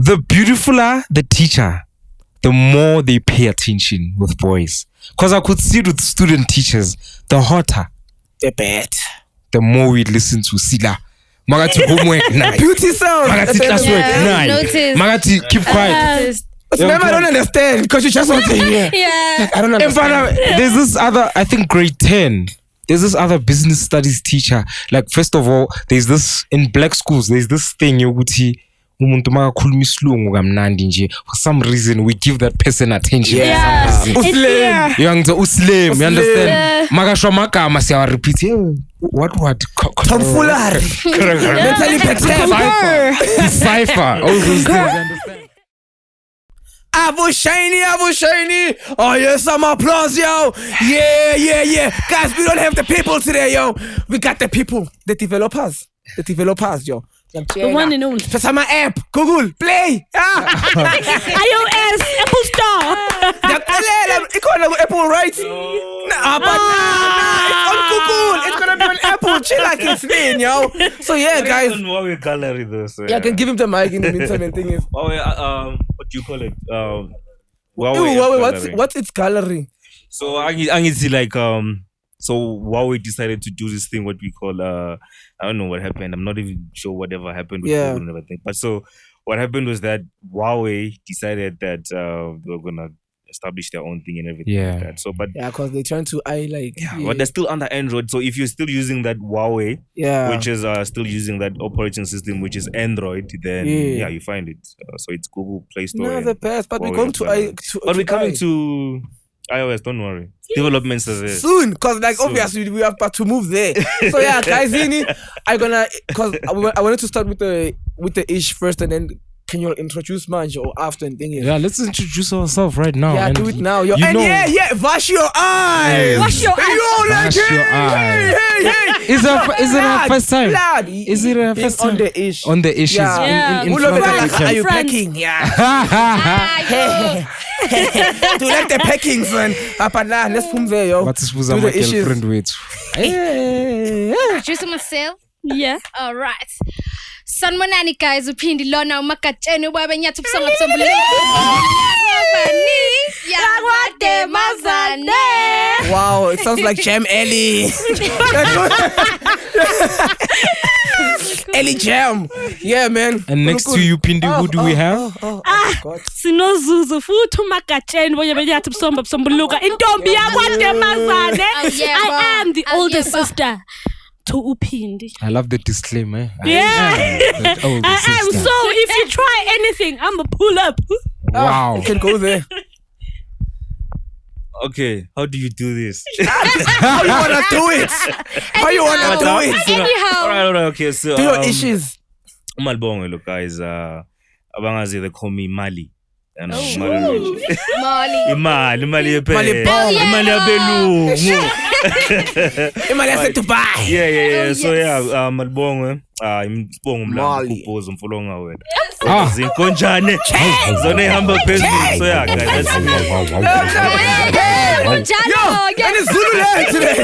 The beautifuler the teacher, the more they pay attention with boys. Because I could see it with student teachers, the hotter, the bad, the more we listen to Sila. Magati homework night. Beauty sound. Magati classwork night. Magati keep quiet. But remember, I don't understand because you just want to hear. Yeah. I don't understand. There's this other, I think grade 10. There's this other business studies teacher. Like, first of all, there's this, in black schools, there's this thing, yoguti, for some reason, we give that person attention. Yeah. Uslim. You understand? Magashwa makama siya repeat. What? Tomfoolery. Mentally perturbed. Decipher. All those things, understand? Abu Shiny. Oh, yes, some applause, yo. Yeah. Guys, we don't have the people today, yo. We got the people, the developers, yo. The one and only. Just my app, Google, play. iOS, Apple Store. It's on Apple, right? But it's on Google. It's gonna be on Apple. Chill like it's me, yo. So yeah, guys. Huawei gallery though. So, yeah, I can give him the mic in the meantime. And thing is, Huawei, what do you call it? Huawei. What's its gallery? So I see like so Huawei decided to do this thing, what we call I don't know what happened. I'm not even sure whatever happened with Google and everything. But so what happened was that Huawei decided that they were gonna establish their own thing and everything like that. So but because they're trying to but they're still under Android. So if you're still using that Huawei, which is still using that operating system, which is Android, then you find it. So it's Google Play Store. No, the best. But we're going to but we're coming to iOS, don't worry. Developments are there. Soon, because obviously we have to move there. So yeah, guys, I wanted to start with the ish first, and then can you introduce Manj or after and thing? Yeah, let's introduce ourselves right now. Yeah, do it now. Wash your eyes. Wash your eyes. Wash your eyes. Hey. Is it our first time? Is it our first time? On the ish. On the issues. Yeah. In front of the are you packing? Yeah. To let the packing, son. Let's come there, yo. What is my girlfriend with? Introduce myself. Yeah. All right. Sanmanani guys uphindi lona umakatsheni ubaba enyathi ubusonga busombulile. Wow, it sounds like Jam Ellie. Ellie Jam. Yeah, man. And next to you, Pindi, who do we have? Sinozuzu futhi umakatsheni bonye benyathi ubusomba busombuluka intombi yakwaDemazane. I am the older sister to Upindi. I love the disclaimer. Yeah. I am. So if you try anything, I'ma pull up. Wow. You can go there. Okay, how do you do this? How you wanna do it? How you wanna do it? Anyhow. All right. Okay, so do your issues. Umalibongo, look, guys. Abangazi, they call me Mali. And Mali. Imali Imali yase Dubai. Yeah. So Malibongo. Imbongo mlanga kupoza umfolonga wena. Zinkonjane. Zone ihamba phezulu. So yeah, guys, that's me. And it's Zululand today.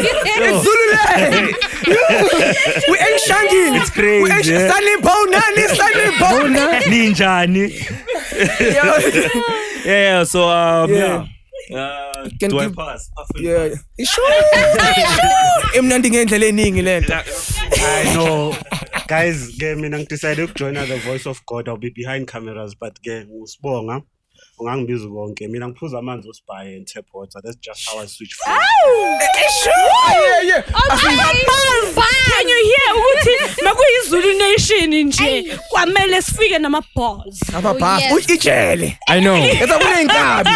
It's Zululand. We ain't shanging. It's crazy. We ain't Stanley Bona. Ninjani. Yeah. So Can do I give, pass? Yeah. Sure. Imnandi ngendlela eningi lento. I know. Guys, mina ngidecided to join The Voice of God. I'll be behind cameras, but usibonga. Ungangibiza konke. Mina ngiphuza amanzi osibhaye and tap water. That's just how I switch from. Yeah. Can you hear ukuthi makuyizulu nation nje kwamele sifike nama balls. Ijele. I know. Eta kunenkabi.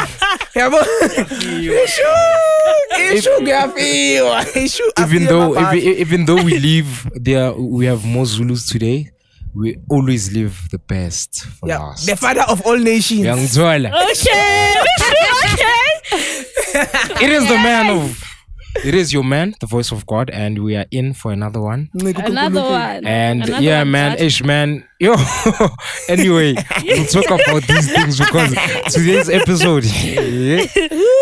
Yabo. Even though we live there, we have more Zulus today. We always leave the best for last. The father of all nations. Okay. It is your man, the voice of God, and we are in for another one. And ish man. Yo. Anyway, we'll talk about these things because today's episode.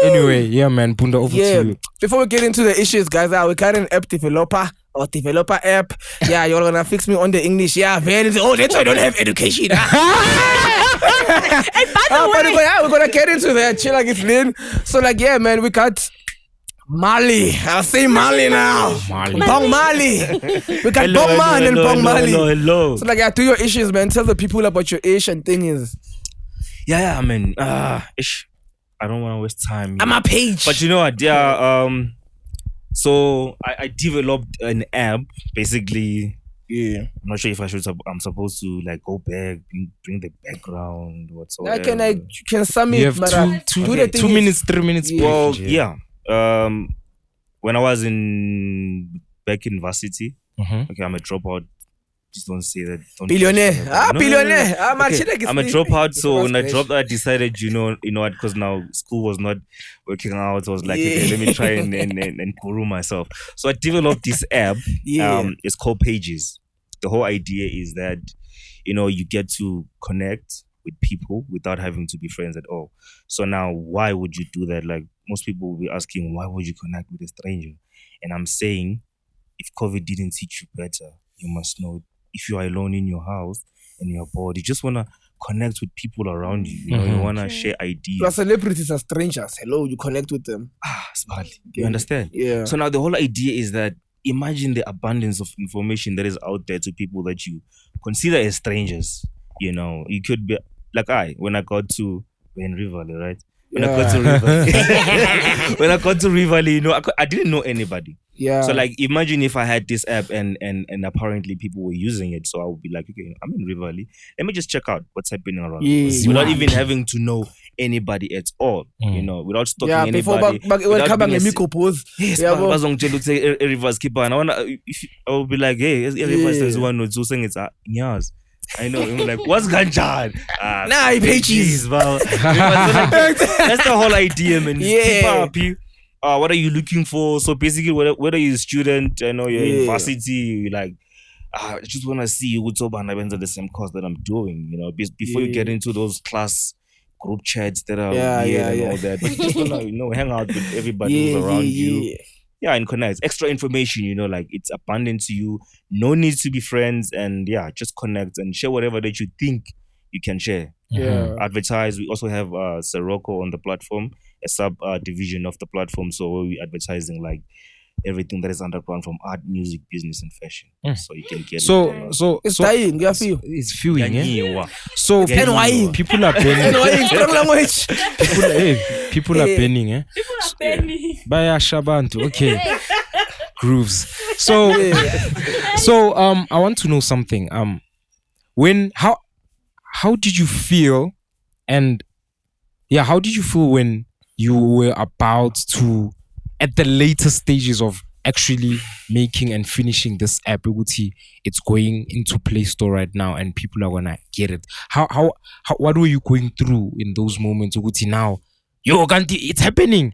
Anyway, man, Bunda, over to you. Before we get into the issues, guys, we got an app developer. Or developer app. Yeah, you're gonna fix me on the English. Yeah, very. Oh, that's why I don't have education. By the way, we're gonna get into that. Chill, like it's Lynn. So like, yeah, man, we got Mali. I'll say Mali now. Bong Mali. We got Bong Man and Bong Mali. Hello. So like, yeah, do your issues, man. Tell the people about your ish and thing is. Yeah, man. Ish. I don't want to waste time. I'm a page. But you know what? Yeah. So I developed an app. Basically, Yeah. I'm not sure if I'm supposed to like go back, bring the background, whatsoever. You can sum You it, have but two do the thing 2 is- minutes, 3 minutes. Yeah. Well, brief, yeah. When I was back in varsity, Mhm. okay, I'm a dropout. Just don't say that. Don't Billionaire. say that. No. Billionaire. Man, Okay, shit, like it's I'm a me. dropout, so when I It's dropped, I decided, you know what, because now school was not working out. I was like, okay, let me try and guru myself. So I developed this app. Yeah. It's called Pages. The whole idea is that, you get to connect with people without having to be friends at all. So now, why would you do that? Like, most people will be asking, why would you connect with a stranger? And I'm saying, if COVID didn't teach you better, you must know if you are alone in your house and you're bored, you just want to connect with people around you. You want to share ideas. Plus, celebrities are strangers. Hello, you connect with them. Smart. You understand? Yeah. So now the whole idea is that imagine the abundance of information that is out there to people that you consider as strangers. You could be like when I got to Rivali, right? When I got to Rivali, when I got to Rivali, I didn't know anybody. Yeah. So like, imagine if I had this app and apparently people were using it. So I would be like, okay, I'm in Rivali. Let me just check out what's happening around. Yeah. Without even having to know anybody at all. Without stalking yeah, anybody. before when without come back being and Nyiko pose. Yes, Yeah, but bazongitshela ukuthi Rivers keeper. And I will be like, hey, Rivers is one or two saying it's Nyas. I know. I'm like, what's ganjan? Nah, he pages. That's the whole idea, man. Yeah. People, what are you looking for? So basically, whether you're a student, I know you're in Yeah. varsity, you're like, I just want to see you with the same course that I'm doing. Before you get into those class group chats that are weird and all that, but you just want to hang out with everybody who's around you. Yeah, and connect. Extra information, like it's abundant to you. No need to be friends, and just connect and share whatever that you think you can share. Yeah. Advertise. We also have Sirocco on the platform, a sub division of the platform. So we're advertising like everything that is underground from art, music, business, and fashion. So you can get So It's dying. Yeah, feel. it's fueling, eh? it. So NY. people are banning. NY, strong language. People are banning, eh? Benny. Baya Shabantu. Okay. Grooves. So I want to know something. How did you feel, and how did you feel when you were about to, at the later stages of actually making and finishing this app? It's going into Play Store right now and people are gonna get it. How what were you going through in those moments? Now, it's happening.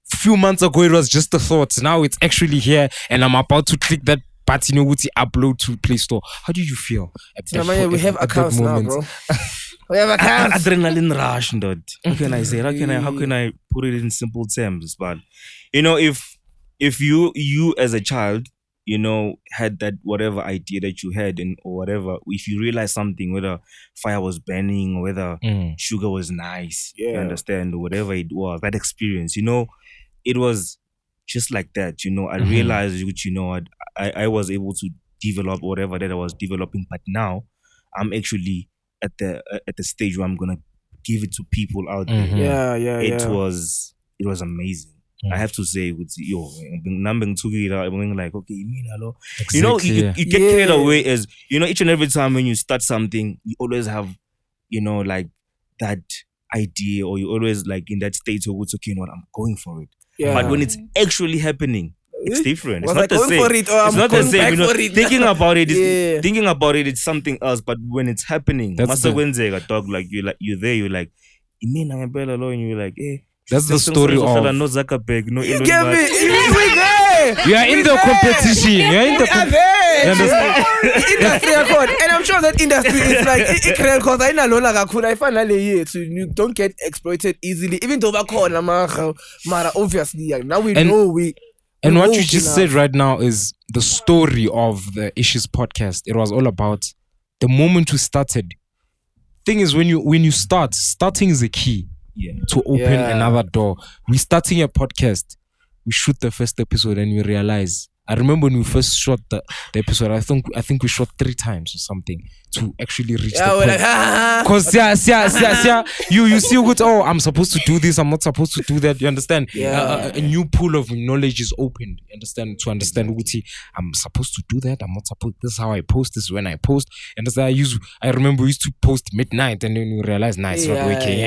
Few months ago it was just a thought. Now it's actually here and I'm about to click that button, upload to Play Store. How did you feel? We have accounts now, bro. We have accounts. Adrenaline rush, dude. How can I say? How can I put it in simple terms? But if you as a child, had that whatever idea that you had or whatever, if you realize something, whether fire was burning or whether sugar was nice, you understand, or whatever it was, that experience, it was just like that. I realized, I was able to develop whatever that I was developing, but now I'm actually at the stage where I'm gonna give it to people out there. It was amazing. I have to say, like, okay, you get carried away as, each and every time when you start something, you always have, like that idea, or you always like in that state of what's okay, I'm going for it. But when it's actually happening, it's different. It's not the same. It's not the same. Thinking about it is it's something else. But when it's happening, That's dog, like you're there, you're like, and you're like, hey. That's the story of. No Zuckerberg, no Elon Get me. Musk. You are in the competition. You are in the Industry accord. And I'm sure that industry is like because I know I finally so you don't get exploited easily. Even though Mara obviously now we know we. And what you just said right now is the story of the Issues podcast. It was all about the moment we started. thing is, when you starting is a key to open another door. We're starting a podcast. We shoot the first episode and we realize. I remember when we first shot the episode. I think we shot 3 times or something to actually reach the point. Because you see what, I'm supposed to do this, I'm not supposed to do that. You understand? A new pool of knowledge is opened. You understand? To understand what I'm supposed to do that. I'm not supposed. This is how I post. This is when I post. And as I remember we used to post midnight, and then we realized, it's not working.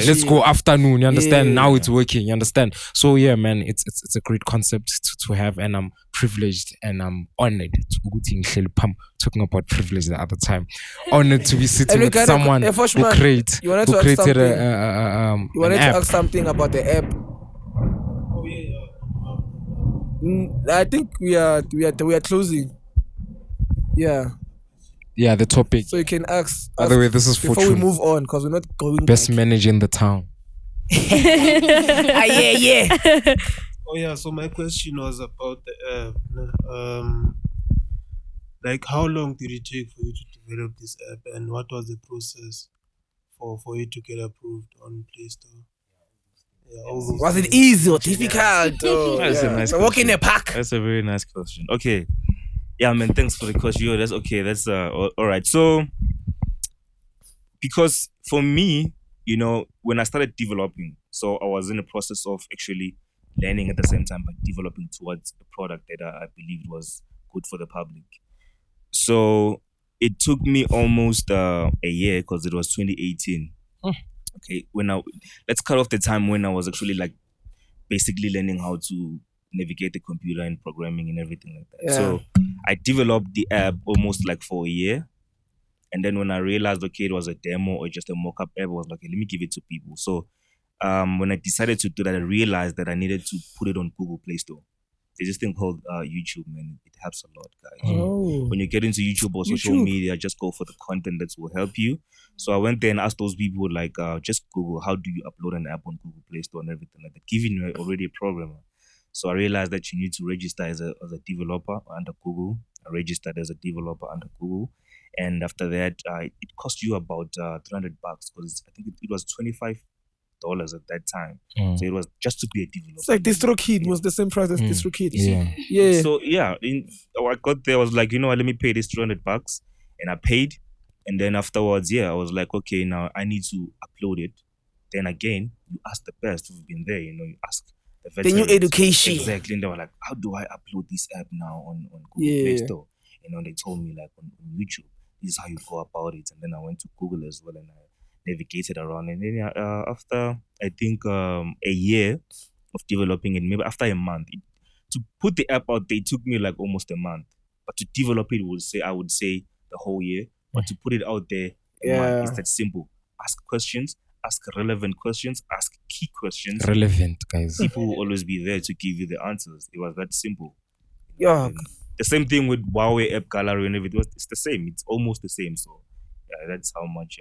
Let's go afternoon. You understand? Now it's working. You understand? So man, it's a great concept to have, and I'm privileged and I'm honored to talking about privilege the other time. Honored to be sitting with someone who created you wanted to app. ask something about the app. I think we are closing. Yeah, the topic. So you can ask. By the way, this is before Fortune. we move on, because we're not going Best back. manager in the town. Yeah. Oh yeah, so my question was about the app. Like, how long did it take for you to develop this app, and what was the process for it to get approved on Play Store? Was it easy or difficult? That's a nice So walk in question. the park. That's a very nice question. Okay. Yeah, man, thanks for the question. Yo, that's okay. That's all right. So, because for me, when I started developing, so I was in the process of actually learning at the same time, but developing towards a product that I believed was good for the public. So it took me almost a year, because it was 2018. Okay, let's cut off the time when I was actually like basically learning how to navigate the computer and programming and everything like that. So I developed the app almost like for a year. And then when I realized, okay, it was a demo or just a mock-up app, I was like, okay, let me give it to people. So when I decided to do that, I realized that I needed to put it on Google Play Store. There's this thing called YouTube, man. It helps a lot, guys. When you get into YouTube or social media, just go for the content that will help you. So I went there and asked those people, like, just Google, how do you upload an app on Google Play Store and everything like that, given you're already a programmer. So I realized that you need to register as a developer under Google. I registered as a developer under Google. And after that, it cost you about $300, because I think it was $25 at that time. So it was just to be a developer. It's like DistroKid was the same price as DistroKid. Yeah. So I got there, I was like, let me pay this $300, and I paid. And then afterwards, I was like, okay, now I need to upload it. Then again, you ask the best who've been there, you ask the veterans. The new education. Exactly. And they were like, how do I upload this app now on Google Play Store? They told me, like, on YouTube, this is how you go about it. And then I went to Google as well, and I navigated around. And then after, I think, a year of developing it, maybe after a month, to put the app out there, it took me like almost a month. But to develop it, I would say the whole year. But to put it out there, a month, it's that simple. Ask questions, ask relevant questions, ask key questions. Relevant, guys. People will always be there to give you the answers. It was that simple. Yeah. The same thing with Huawei App Gallery and everything. It's the same. It's almost the same. So that's how much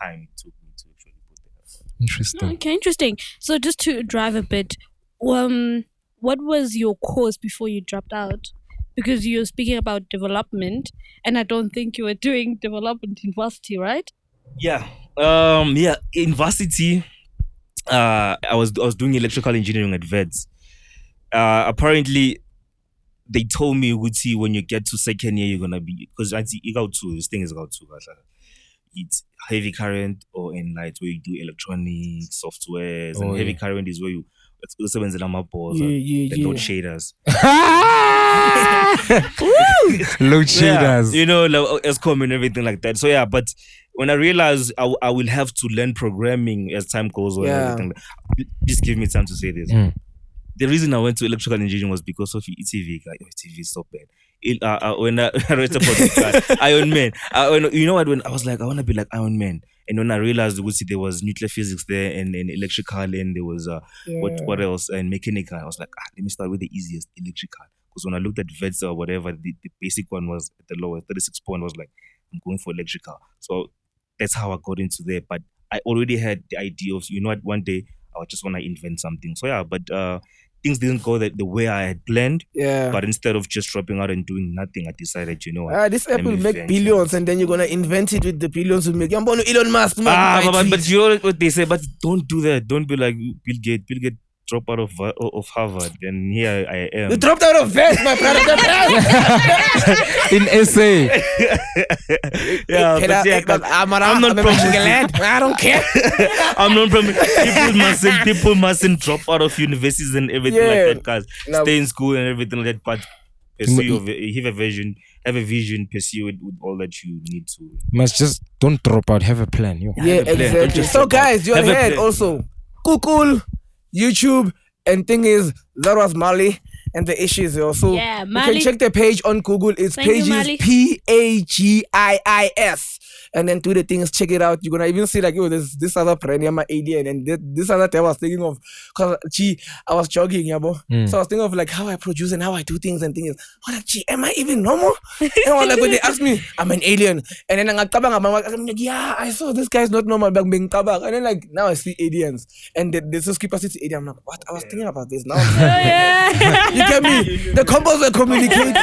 time it took me to actually put the app out. Interesting. Okay, interesting. So just to drive a bit, what was your course before you dropped out? Because you're speaking about development, and I don't think you were doing development in varsity, right? Yeah. In varsity, I was doing electrical engineering at VEDS. Apparently, they told me, Uguti, when you get to second year, you're gonna be, because this thing is about to. It's heavy current or in light, where you do electronic softwares, and heavy current is where you sebenza lamaboza, the load shaders. Load shaders. Like ESCOM and everything like that. So but when I realized I will have to learn programming as time goes on, and everything, just give me time to say this. The reason I went to electrical engineering was because of ETV. ETV is so bad. When I read about the guy, Iron Man. When I was like, I want to be like Iron Man. And when I realized there was nuclear physics there, and electrical, and there was what else, and mechanical, I was like, let me start with the easiest, electrical. Because when I looked at VETS or whatever, the basic one was at the lowest, 36 point was like, I'm going for electrical. So that's how I got into there. But I already had the idea of, one day I just want to invent something. So but things didn't go the way I had planned. Yeah. But instead of just dropping out and doing nothing, I decided, this app will make billions, and then you're gonna invent it with the billions will make. I'm going to Elon Musk. But you know what they say. But don't do that. Don't be like Bill Gates. Bill Gates dropped out of Harvard, and here I am. You dropped out of Vest, my brother. In SA. I'm not promoting land. I don't care. I'm not promoting. People mustn't drop out of universities and everything like that, guys. Stay in school and everything like that, but pursue have a vision, pursue it with all that you need to. Must just don't drop out. Have a plan. Exactly. So guys, you heard also Google, YouTube, and thing is that was Mali and the issues also. Yeah, you can check the page on Google. It's pages PAGIIS. And then do the things, check it out. You're gonna even see like, this other brand, my alien, and this other thing I was thinking of, cause I was jogging, so I was thinking of like how I produce and how I do things and things. I'm like, am I even normal? And I was like, when they asked me, I'm an alien, and then I'm like, yeah, I saw this guy's not normal, but being tabak, and then like now I see aliens, and there's this capacity alien. I'm like, what? I was thinking about this now. You get me? The combos are communicating.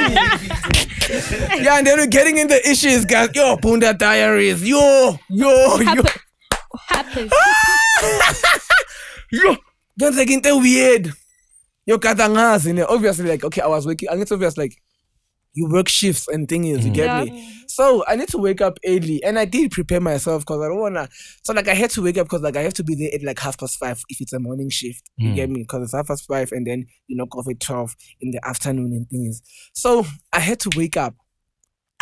Yeah, and then we're getting in the issues, guys. Yo, Bunda Diaries. Yo. Happens. Yo. Don't take it weird. Yo, katangas. Obviously, like, okay, I was waking. And it's obvious, like, you work shifts and things, you get me? So I need to wake up early. And I did prepare myself because I don't want to. So, like, I had to wake up because, like, I have to be there at, like, 5:30 if it's a morning shift. You get me? Because it's 5:30 and then you knock off at 12 in the afternoon and things. So I had to wake up.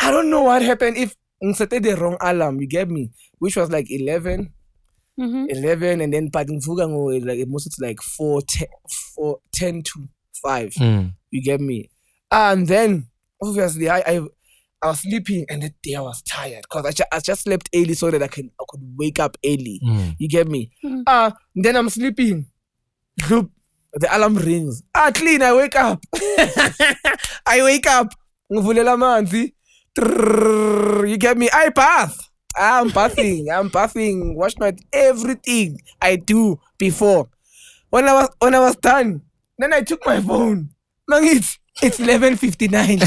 I don't know what happened if I set the wrong alarm, you get me? Which was like 11. 11 and then like it must it's like 10 to 5. You get me? And then obviously I was sleeping and that day I was tired because I just slept early so that I could wake up early. You get me? Then I'm sleeping. The alarm rings. Clean, I wake up. You get me? I bath. I'm bathing. Wash my everything I do before. When I was done, then I took my phone. It's 11:59.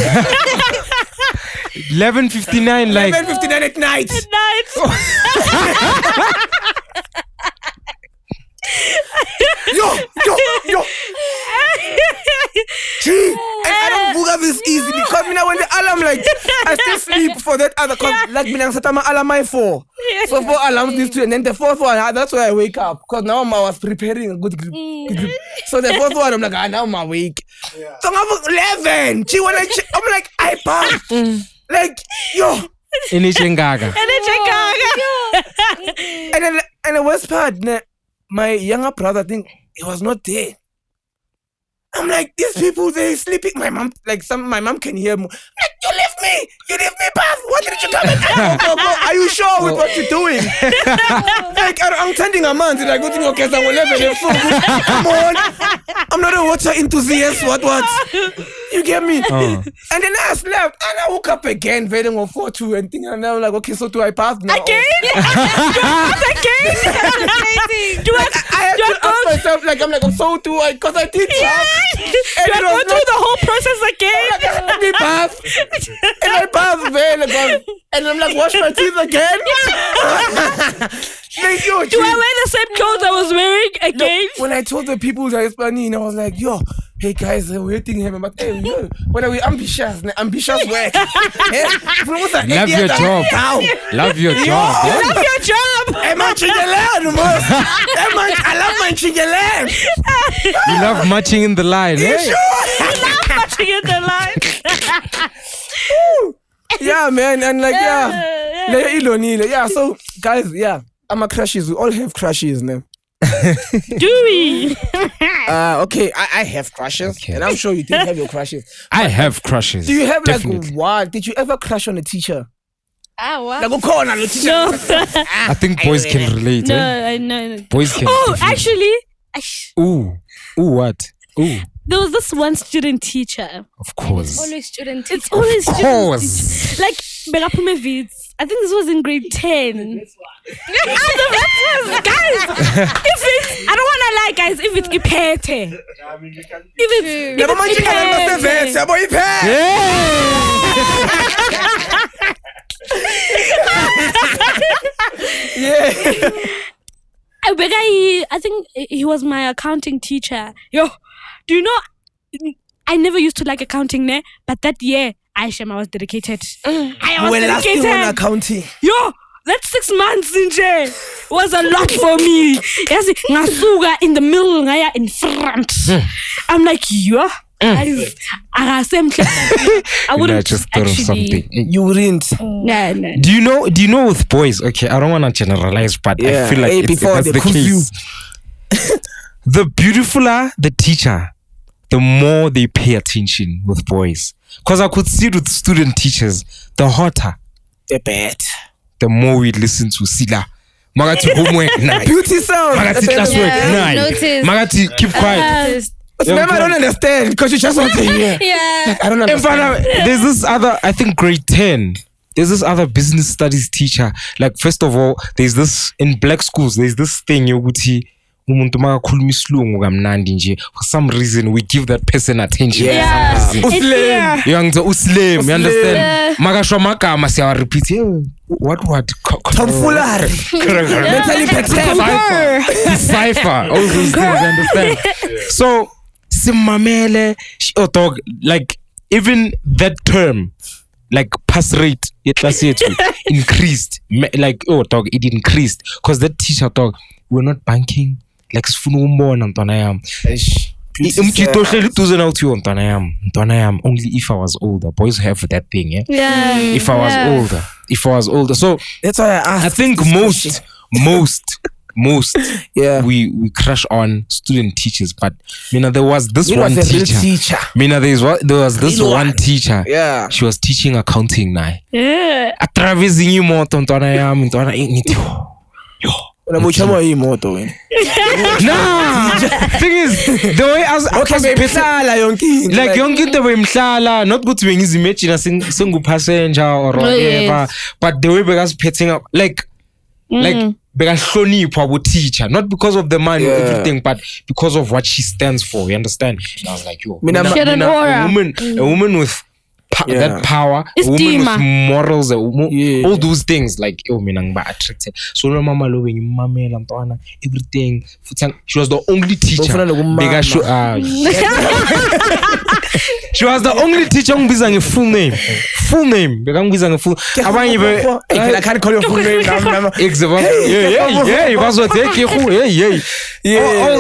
11:59, like 11:59 at night. Yo. Gee, and I don't book up this easily because when the alarm like I still sleep for that other cause like me set my alarm my 4. So 4 alarms these 2 and then the 4th one that's why I wake up because now I was preparing a good grip. So the 4th one I'm like now I'm awake. So I'm 11. Gee, when I'm like I bath. Like yo. And the worst part, my younger brother think he was not there. I'm like, these people, they're sleeping. My mom can hear me. Like, you left me, Bath. What did you come and go? Are you sure with what you're doing? Like, I'm sending a man. Like, okay, so I'm 11. Come on. I'm not a water enthusiast. What? You get me? And then I slept and I woke up again, waiting on 4-2 and thing. And I'm like, okay, so do I pass now? Again? Do I have to ask myself, like, I'm like, so do I? Because I did pass. Do I go through the whole process again? Let me pass. And I pass, man. And I'm like, wash my teeth again? Like, yo, do I wear the same clothes I was wearing again? No, when I told the people that it's funny, I was like, yo, hey guys, we're waiting here. But hey, yo, when are we ambitious? Ambitious work. Love your job. Love your job. Love your job. I love matching the land. You love matching in the line. You Hey? sure? You love matching in the line. Yeah, man. And like, yeah. So, guys, yeah. I'm a crushes. We all have crushes, man. Do we? Okay, I have crushes, and I'm sure you didn't have your crushes. I have crushes. Do you have definitely. like what? Did you ever crush on a teacher? What? Like, go on, teacher. No. I think boys can relate. No, eh? I know. Boys can. Oh, definitely. actually, Ooh, what? Ooh, there was this one student teacher. of course. Always student It's teacher. always Of student course. teacher. Like, Belapume Vids. I think this was in grade 10. Guys, I don't want to lie, guys. If it's ipete. Never mind, you can't say boy ipete. Yeah. I think he was my accounting teacher. Yo, do you know? I never used to like accounting, ne? But that year, I was dedicated. I was dedicated. On accounting. Yo, that 6 months in jail was a lot for me. Yes, ngasuka in the middle, ngaya in front. I'm like, yo. I wouldn't just thought of something. You wouldn't. No. Do you know with boys? Okay, I don't want to generalize, but I feel like that's the case. The beautifuler the teacher, the more they pay attention with boys. Because I could see with student teachers, the hotter, the bad, the more we listen to Sila. Magati homework night. Beauty sound. Magati classwork night. Magati keep quiet. Remember, I don't understand because you just want to hear. Yeah. I don't understand. There's this other, I think grade 10. There's this other business studies teacher. Like, first of all, there's this, in black schools, there's this thing, yoguti, for some reason, we give that person attention. Yeah. Uslim. You understand? Magashwa makama siya repeat. What? Tomfoolery. Mentally perturbed. Decipher. All those things, you understand? So, simamele, dog, like, even that term, like, pass rate, increased. Like, dog, it increased. Because that teacher, dog, we're not banking. Like, only if I was older. Boys have that thing, yeah? Yeah. If I was older. So that's why I think most we crush on student teachers, but there was this one teacher. There was this one teacher. Yeah. She was teaching accounting now. Yeah. Nah, thing is, the way as like young kid the way mhlala, not good to is imagine a single passenger or whatever, but the way because petting up like because Shoni Pabu teacher, not because of the money or everything, but because of what she stands for. You understand? And I was like, yo, a woman with that power, a woman with morals, all those things, like attracted. So mama everything. She was the only teacher. She was the only teacher who was a full name. Full name. I can't call your full name. All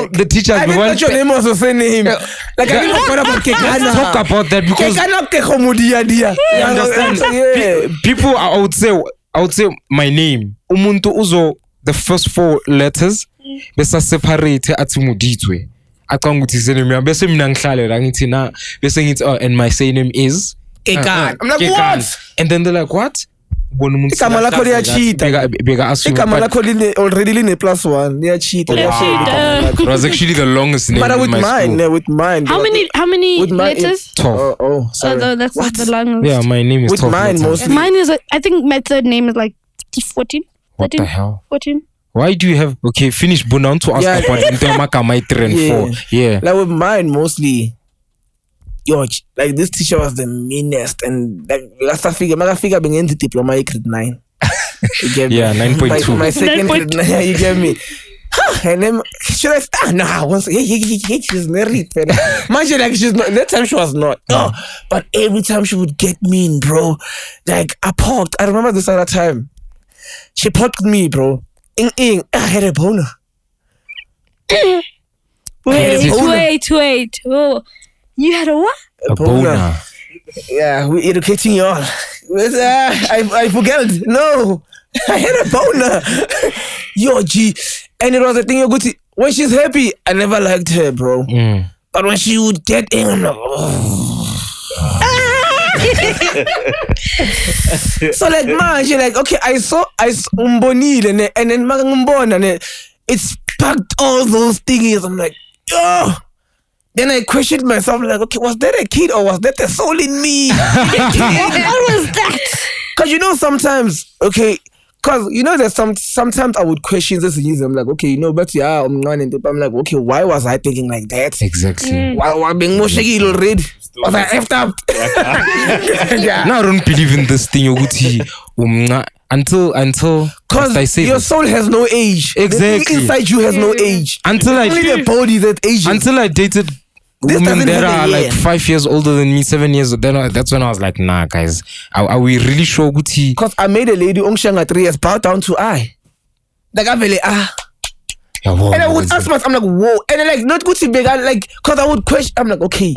the teachers. I thought your name was the same name. Like I didn't know about Kekana. Talk about that because you understand? People, I would say my name. Umuntu uzo the first 4 letters. Besa separate Kegomoditswe. And my surname is Kekan. I'm like, Kekan. what? And then they're like, what? Already in a +1. They are cheating. It was actually the longest name. But with mine. How many letters? 12. Oh, sorry. That's not the longest. Yeah, my name is with 12 mine letters. mostly. Mine is I think my third name is like 14. What the hell? 14. Why do you have finish Bunda to ask about my 3 and 4? Yeah. Like with mine mostly. Yo, like this teacher was the meanest, and like I figure being in the diploma grade 9. You get me? Yeah, 9.2. My second grade 9, you get me? And then should I start? No, once she's married. Mind you, like she's not. That time she was not. No, but every time she would get mean, bro. Like I remember this other time. She poked me, bro. I had a boner. Wait. Oh. You had a what? A boner. Yeah, we're educating y'all. I forget. No, I had a boner. Yo, G. And it was a thing you're good to, when she's happy, I never liked her, bro. But when she would get in, I'm like, so like, man, she like, okay, I saw umbonile and then magangumbona and it sparked all those thingies. I'm like, yo. Then I questioned myself, like, okay, was that a kid or was that a soul in me? What was that? Because you know sometimes, okay, because you know there's sometimes I would question this and use them like, okay, you know, but yeah, I'm like, okay, why was I thinking like that? Exactly. Why being more shaky already? Was I effed up? Now I don't believe in this thing, Yoguti. Until because your soul has no age. Exactly. The inside you has no age. Until only the body that ages. Until I dated women that are like 5 years older than me, 7 years. That's when I was like, nah, guys, are we really sure, Guti? Because I made a lady Ongshanga 3 years bow down to I. Like I really Yeah, whoa, and I would ask myself, I'm like, whoa, and then like not Guti big, like, because I would question, I'm like, okay.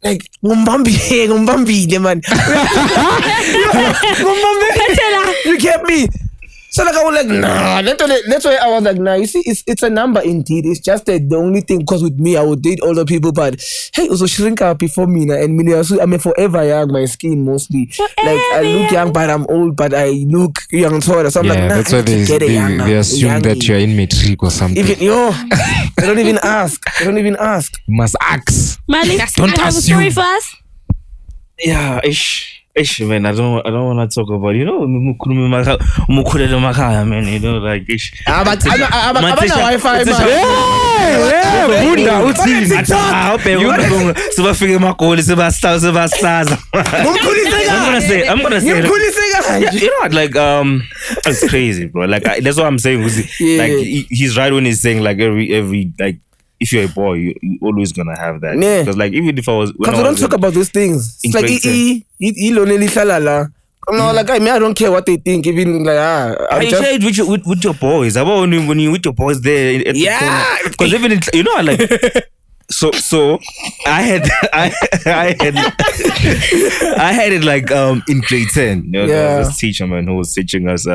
Like Ngumbambi, man. You get me? So like I was like, nah. That's why I was like, nah. You see, it's a number indeed. It's just that the only thing, because with me, I would date older people, but hey, also shrink up before me now. And I mean, forever young, my skin mostly. Like I look young, but I'm old, but I look young. So I'm like, nah, that's why they assume that you're in matric or something. Even they don't even ask. You must ask. Malik, don't I have assume. a story for us. Yeah, ish, man. I don't want to talk about, you know, man. You know, like ish. Wi-Fi, man. Yeah, Bunda, I'm gonna say. You know what? Like it's crazy, bro. Like that's what I'm saying. Like he's right when he's saying like every like. If you're a boy, you're always gonna have that. Yeah. Because like even if I was, because we don't talk about these things. It's like no, like I don't care what they think. Even like I share it with your boys. About when you with your boys there. Because even you know like. So I had it like in grade 10. You know, there was this teacher, man, who was teaching us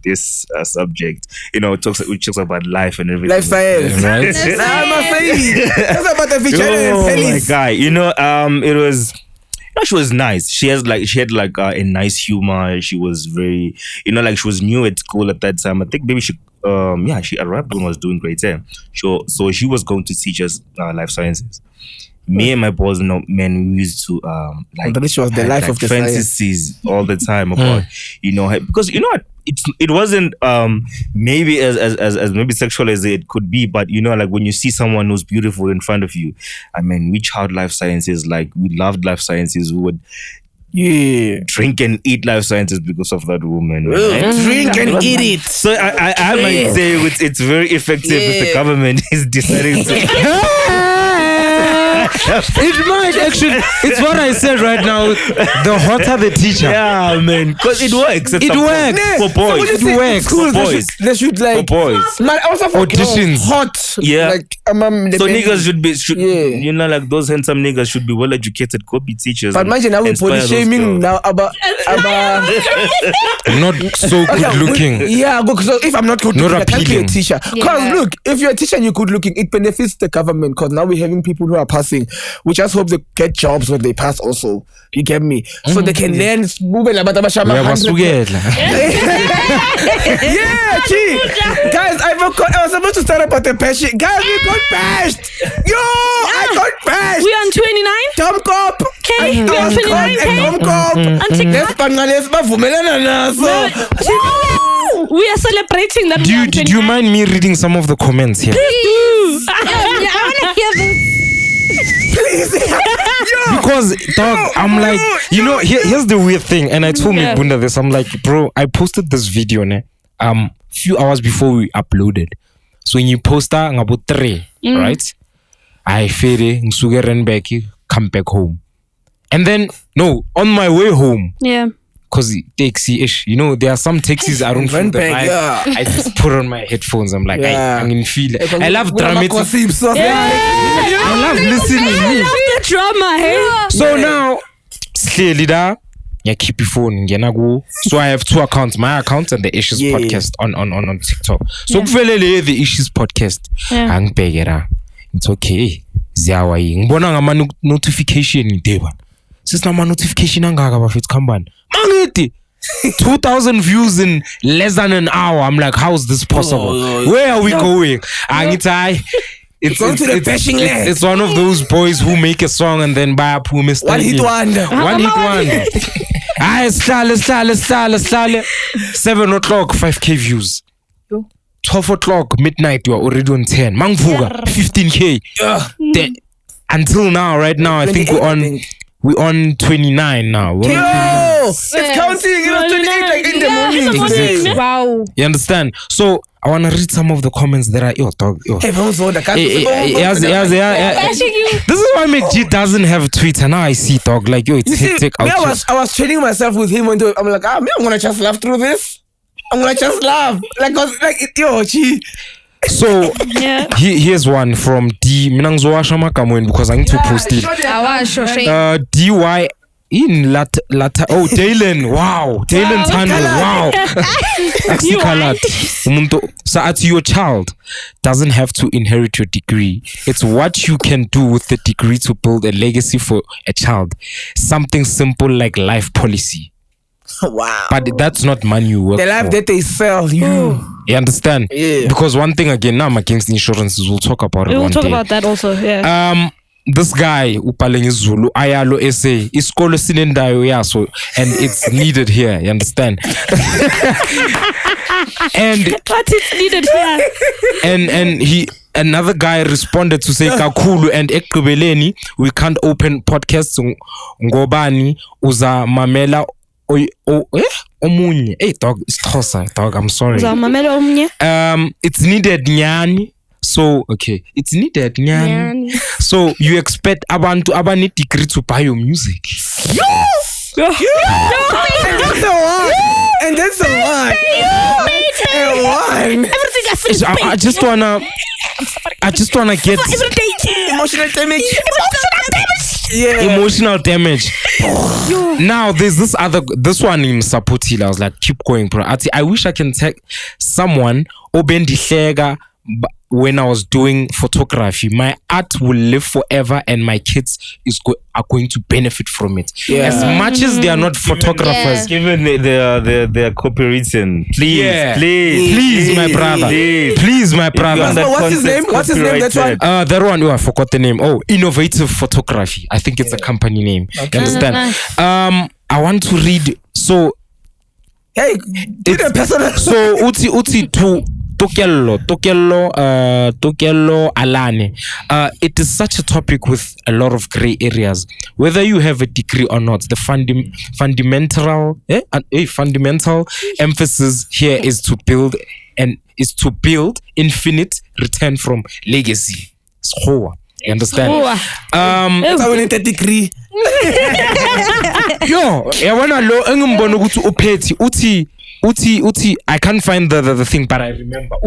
this subject. You know, which talks about life and everything. Life science, right? I'm not saying that's about the future. Oh my guy, you know, it was. No, she was nice. She had like a nice humor. She was very, you know, like she was new at school at that time. I think maybe she arrived when I was doing grade 10. So she was going to teach us life sciences. Me and my boys, man, we used to like. But this was the life of the fantasies all the time about, you know, because you know what. It wasn't maybe as maybe sexual as it could be, but you know, like when you see someone who's beautiful in front of you, I mean, we child life sciences, like we loved life sciences. We would drink and eat life sciences because of that woman. Right? Drink and eat it. So I might say it's very effective if the government is deciding to. It might actually. It's what I said right now. The hotter the teacher. Yeah, man. Because it works. It works. For boys. It works. For boys. They should like. For boys. Man, also for auditions. Hot. Yeah. Like, so niggas should you know, like those handsome niggas should be well educated, could be teachers. But imagine now we're body shaming now about not so good looking. Yeah, so if I'm not good looking, I can't be a teacher. Because look, if you're a teacher and you're good looking, it benefits the government. Because now we're having people who are passing. We just hope they get jobs when they pass also. You get me? So they can learn. Yeah, gee. Guys, I was supposed to start about the passion. Guys, we got bashed. Yo, I got bashed. We on 29? Tom Cop. Okay, we on 29. Tom Cop. We are celebrating that. Do you mind me reading some of the comments here? Please. I want to hear this. Please. Because dog, I'm like, you know, here's the weird thing, and I told Mabunda this. I'm like, bro, I posted this video few hours before we uploaded. So when you post that about 3, right? I fade nsuge run back, come back home. And then on my way home. Yeah. Cause taxi-ish, you know, there are some taxis I don't feel the vibe. I just put on my headphones. I'm like, I'm in feel it. I love dramatic. I love listening. I love the drama, hey? So now, clearly that you keep your phone. So I have 2 accounts, my account and the Issues podcast on TikTok. So the Issues podcast, it's okay. Ziawa notification since now my notification it's come on. 2,000 views in less than an hour. I'm like, how is this possible? Where are we going? It's going to the bashing land. It's one of those boys who make a song and then buy a poor mistake. One hit wonder. Slale. 7 o'clock, 5K views. 12 o'clock, midnight, you are already on 10. Mangvuga, 15K. Then, until now, right now, I think we're on 29 now. It's counting. It was 28 like in the morning. Exactly. Wow. You understand? So I want to read some of the comments that are dog. Hey, This is why McG doesn't have Twitter. Now I see dog like it's hectic out here. I was training myself with him and I'm like, I'm gonna just laugh through this. I'm gonna just laugh. Gee. So here's one from D Minangzoa Shamakamwen because I need to post it. DY in Lata. Oh, Dalen. Wow. Dalen Tando. Wow. So your child doesn't have to inherit your degree. It's what you can do with the degree to build a legacy for a child. Something simple like life policy. Wow. But that's not money you work the life for. that they sell you. You understand? Yeah. Because one thing again, now I'm against insurances. We'll talk about it. We'll talk day. about that also. Yeah. This guy Upaleng Zulu Ayalo essay iskolo sinendayo yaso and it's needed here. You understand? And But it's needed here. and another guy responded to say kakhulu and ekugqibeleni we can't open podcasts ngobani uza mamela omunye. Hey dog, it's Xhosa dog. I'm sorry. It's needed nyani. So okay, it's needed nyani. So you expect abantu abane degree to buy your music? And that's the one. Everything I feel. I just wanna get Emotional damage. emotional damage. Now there's this one in Sapotila. I was like, keep going, bro. I wish I can take someone Obendi Shega. When I was doing photography, my art will live forever and my kids are going to benefit from it. As much as they are not photographers. Given their copywritten. Please, my brother. Please, my brother. What's his name? That one? That one, I forgot the name. Oh, Innovative Photography. I think it's a company name. You understand? I want to read. So, hey, so uti to Tokello Alane. It is such a topic with a lot of gray areas. Whether you have a degree or not, the fundamental emphasis here is to build infinite return from legacy. You understand? degree. Yo, I wanna lo engumbono ukuthi uphethe uti I can't find the thing, but I remember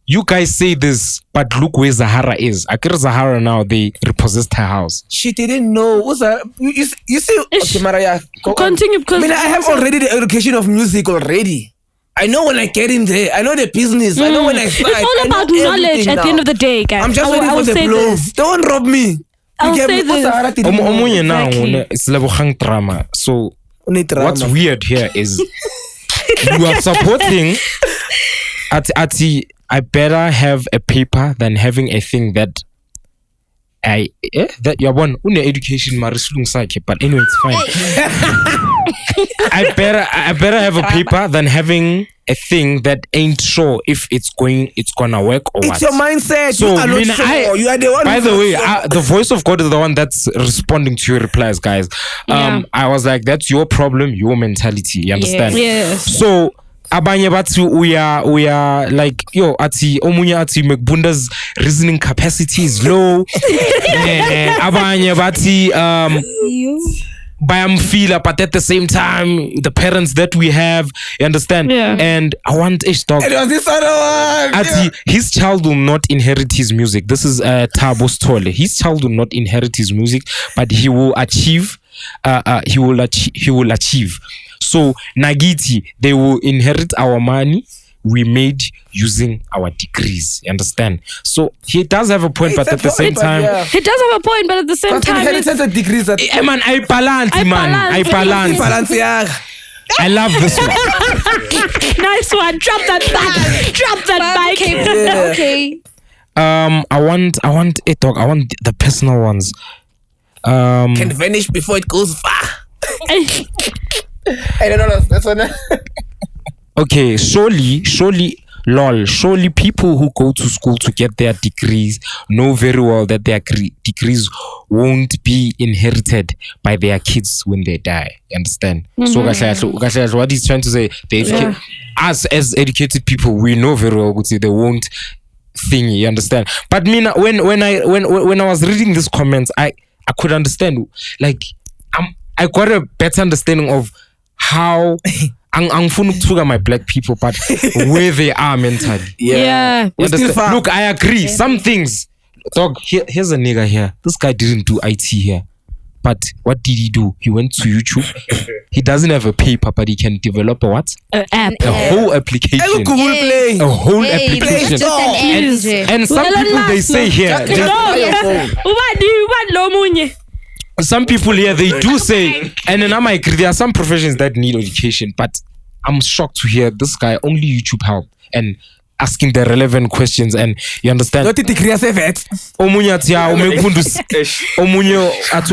you guys say this, but look where Zahara is. Akira Zahara now, they repossessed her house. She didn't know. What's that? You see, okay, Mariah, continue because I have already the education of music already. I know when I get in there. I know the business. I know when I start. It's all about knowledge at the end of the day, guys. I'm just waiting for the blow. Don't rob me. I'll say this. Omunye now it's level drama. So what's weird here is you are supporting I better have a paper than having a thing that that you're one education sakhe, but anyway it's fine. I better have a paper than having a thing that ain't sure if it's gonna work or what. It's your mindset. So you are not sure. You are the one. By the way, the voice of God is the one that's responding to your replies, guys. I was like, that's your problem, your mentality. You understand? Yes. So abanye bathu we are like yo ati omunye ati McBunda's reasoning capacity is low. Abanye bati bayamfila, but at the same time the parents that we have, you understand? And I want ish dog. It was this other one. His child will not inherit his music. This is Thabo Stole. His child will not inherit his music, but he will achieve. He will achieve. So Nagiti, they will inherit our money we made using our degrees. You understand? So he does have a point, but at the same time, he does have a point, but at the same time, the degrees that man, I balance. I love this one. Nice one. Drop that back. Drop that back. Okay. I want a dog. I want the personal ones. Can vanish before it goes far. I don't know. That's one. Okay, surely people who go to school to get their degrees know very well that their degrees won't be inherited by their kids when they die. You understand? So what he's trying to say, us as educated people, we know very well they won't thingy. You understand? But me, when I was reading these comments, I could understand. Like, I got a better understanding of how I'm to my black people, but where they are mentally. Yeah. Look, I agree. Some things, dog. Here's a nigga here. This guy didn't do IT here, but what did he do? He went to YouTube. He doesn't have a paper, but he can develop a what? App. A whole application. Google Play. A whole application. And some people they say here. Some people here, they do say, and then I agree, there are some professions that need education, but I'm shocked to hear this guy only YouTube help and asking the relevant questions, and you understand. Not degree as a vet. Omunye ati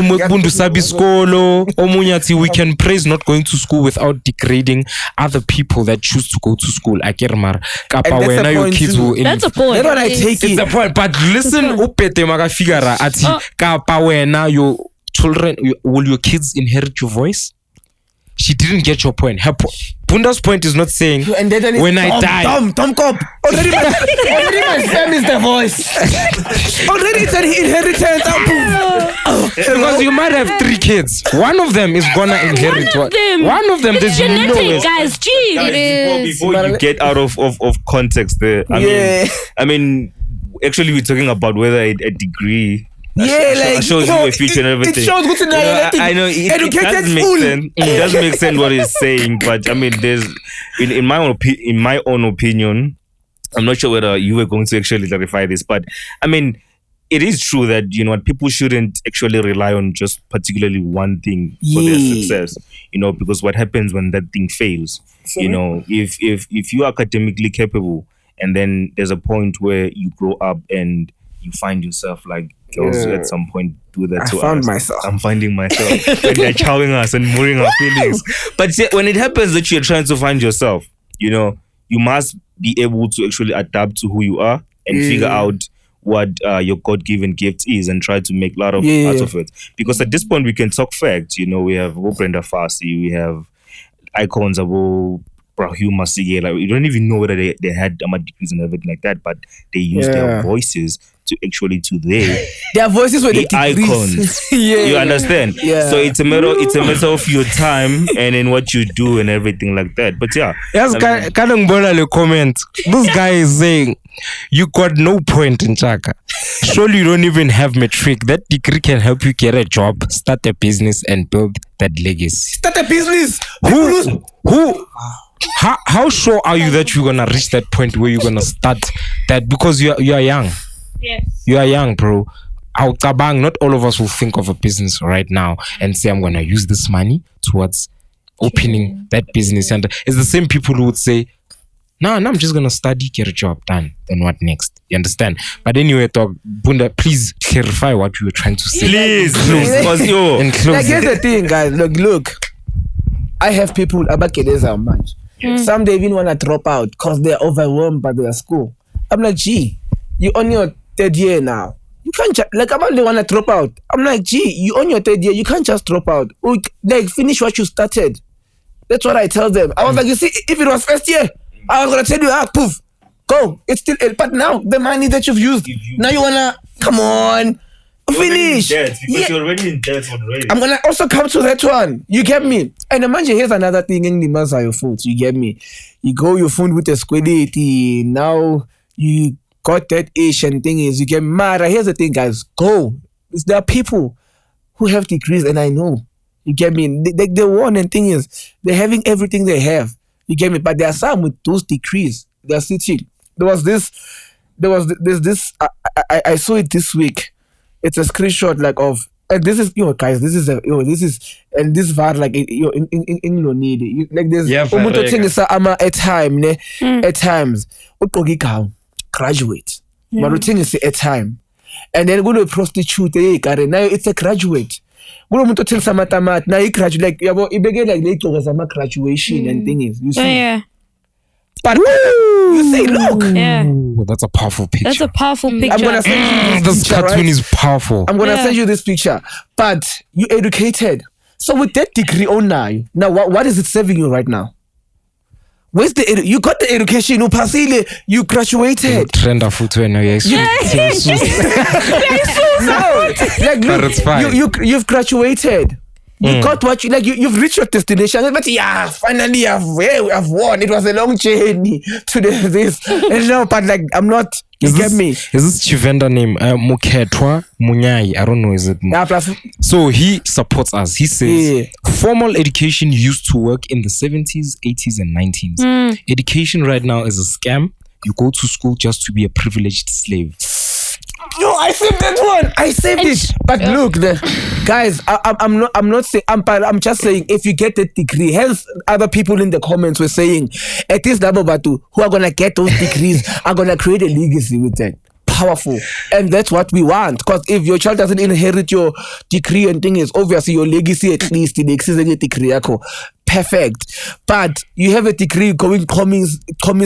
McBunda sabi skolo. Omunye ati we can praise not going to school without degrading other people that choose to go to school. Akermar kapa wena your kids will. That's a point. That's what I take It's it. a point, but listen, upete maga figara ati kapa wena your children, will your kids inherit your voice? She didn't get your point. Bunda's point is not saying when I die. Tom Cop. Already my fam is the voice. Already it's an inheritance. Because you might have 3 kids. One of them is gonna inherit what? One of them It's there's genetic, no guys. Geez. Before you get out of context there, I mean, actually we're talking about whether a degree shows you a future and everything. It shows good to know. I know it does make sense. It does make sense what he's saying, but I mean, there's in my own opinion, I'm not sure whether you were going to actually clarify this, but I mean, it is true that people shouldn't actually rely on just particularly one thing for their success. Because what happens when that thing fails? If you are academically capable, and then there's a point where you grow up and you find yourself like girls at some point do that to us. I'm finding myself. And they're chowing us and mooring our feelings. But when it happens that you're trying to find yourself, you must be able to actually adapt to who you are and figure out what your God-given gift is and try to make a lot of out of it. Because at this point we can talk facts. We have Brenda Fassi, we have icons of Brahuma Sige. Like, you don't even know whether they had degrees and everything like that, but they use their voices to their voices were the icons. You understand? Yeah. So it's a matter of your time and in what you do and everything like that. But yes, comment. This guy is saying you got no point in Chaka. Surely you don't even have metric. That degree can help you get a job, start a business, and build that legacy. Start a business. How sure are you that you're gonna reach that point where you're gonna start that? Because you are young. Yes. You are young, bro. Not all of us will think of a business right now and say, I'm gonna use this money towards opening that business. And it's the same people who would say, no, I'm just gonna study, get a job done. Then what next? You understand? But anyway, Bunda, please clarify what you were trying to say. Please, because like, here's the thing, guys. Look. I have people much. Some they even want to drop out because they're overwhelmed by their school. I'm like, gee, you on your 3rd year now. You can't like I'm only want to drop out. I'm like, gee, you on your 3rd year, you can't just drop out. Like, finish what you started. That's what I tell them. I was like, you see, if it was 1st year, I was gonna tell you, poof, go. It's still, but now the money that you've used, now you wanna come on. Finish. Because you're already in debt already. I'm gonna also come to that one. You get me? And imagine here's another thing in the mass are your fault. You get me? You go your phone with a squidity. Now you got that Asian thing is you get mad. Here's the thing, guys. Go. There are people who have degrees, and I know. You get me? They won, and thing is they're having everything they have. You get me? But there are some with those degrees. They're sitting. There was this. I saw it this week. It's a screenshot like of, and this is guys. This is and this var like in no need like this. At times graduate, but the thing is at time, and then go to a prostitute. Now it's a graduate. kulo muntu othela samatamati na i-graduate like yabo ibeke like legcoka zama graduation and things you see. Yeah. But you say look. Yeah. Ooh, that's a powerful picture. That's a powerful picture. I'm gonna send you this This picture, cartoon right? is powerful. I'm gonna send you this picture. But you educated. So with that degree on now what is it serving you right now? Where's the you got the education, you graduated. Trend of footwear now, yes. No, like But it's fine. you've graduated. You got what you like. You've reached your destination. But yeah, finally I've won. It was a long journey to this. And no, but like I'm not. You get me? Is this Chivenda name? Muketwa Munyai. I don't know. Is it? Yeah, plus, So he supports us. He says formal education used to work in the 70s, 80s, and 90s. Education right now is a scam. You go to school just to be a privileged slave. yo, I saved that one. I saved it. But look, guys, I'm not saying. I'm just saying. If you get that degree, hence other people in the comments were saying, at least Nabobatu, who are gonna get those degrees are gonna create a legacy with that. Powerful, and that's what we want. Because if your child doesn't inherit your degree and thing is obviously your legacy at least in the existing degree yako. Perfect, but you have a degree going comments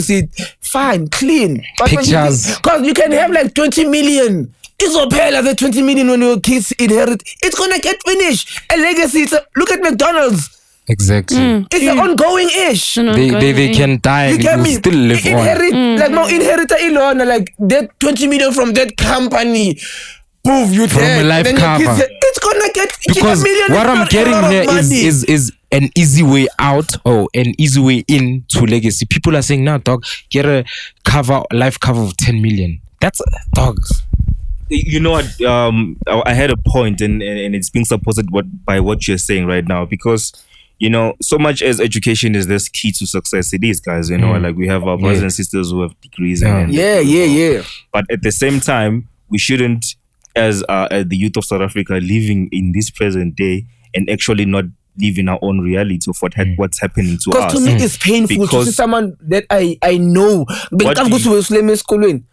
it fine, clean. But Pictures. because you can have like 20 million. It's okay, like the 20 million when your kids inherit. It's gonna get finished. A legacy. Look at McDonald's. Exactly. It's an ongoing ish. They can die You and get will me? still live on. Inherit like my inheritor alone, like that 20 million from that company. Poof, you From dead. a life Then your kids cover. say, it's gonna get Because a million. what It's I'm not a getting lot of here money. is an easy way out or an easy way in to legacy. People are saying, now, dog, get a life cover of 10 million. That's dogs. You know what? I had a point, and it's being supported by what you're saying right now, because you know, so much as education is this key to success, it is, guys. You know, like we have our brothers and sisters who have degrees, and Yeah. But at the same time, we shouldn't, as the youth of South Africa, living in this present day and actually not live in our own reality of what's happening to us. Because to me it's painful to Because see someone that I know.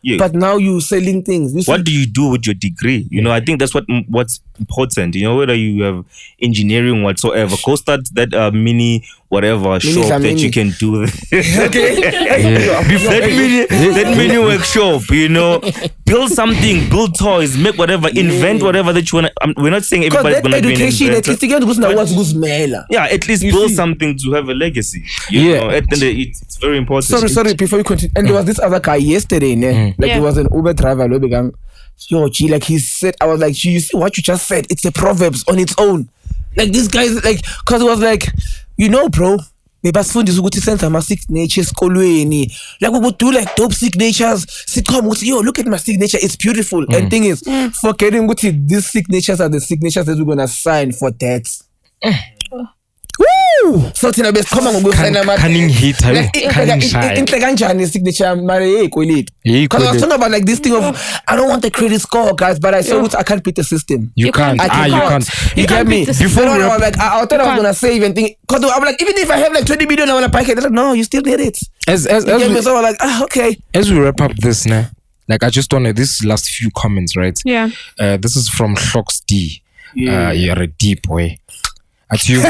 Yeah. But now you selling things. You see? What do you do with your degree? You know, I think that's what's important. You know, whether you have engineering whatsoever, go start that mini whatever shop that you can do. That mini workshop. You know, build something, build toys, make whatever, invent whatever that you want. We're not saying everybody's Because going that to be an education, at inventor. least again, Yeah, at least build something to have a legacy. You know, at the end, it's very important. Sorry, before you continue. And there was this other guy yesterday, like he was an Uber driver. Yo, G, like he said, I was like, you see what you just said? It's a proverbs on its own. Like this guy's like, cause it was like, you know, bro. Bebasifundisa ukuthi senze ama-signature esikolweni, like we would do like dope signatures. Sitcom, yo, look at my signature, it's beautiful. And thing is, forgetting ukuthi these signatures are the signatures that we're gonna sign for dads. Woo! So thina besikhoma ngokusayina Cunning hater. Cunning shy. inhle kanjani signature mara kweleti. Because I was talking about like this thing of I don't want the credit score, guys, but I said I can't beat the system. You can't. I You can't. can't. You get me? Before I we was like, I thought I was gonna save and think. Because I'm like, even if I have like 20 million, I want to buy it. They're like, no, you still need it. As You get me? we, So I'm like, okay. as we wrap up this now, like I just want to this last few comments, right? Yeah. This is from Shocks D. You're a deep boy. At you. No,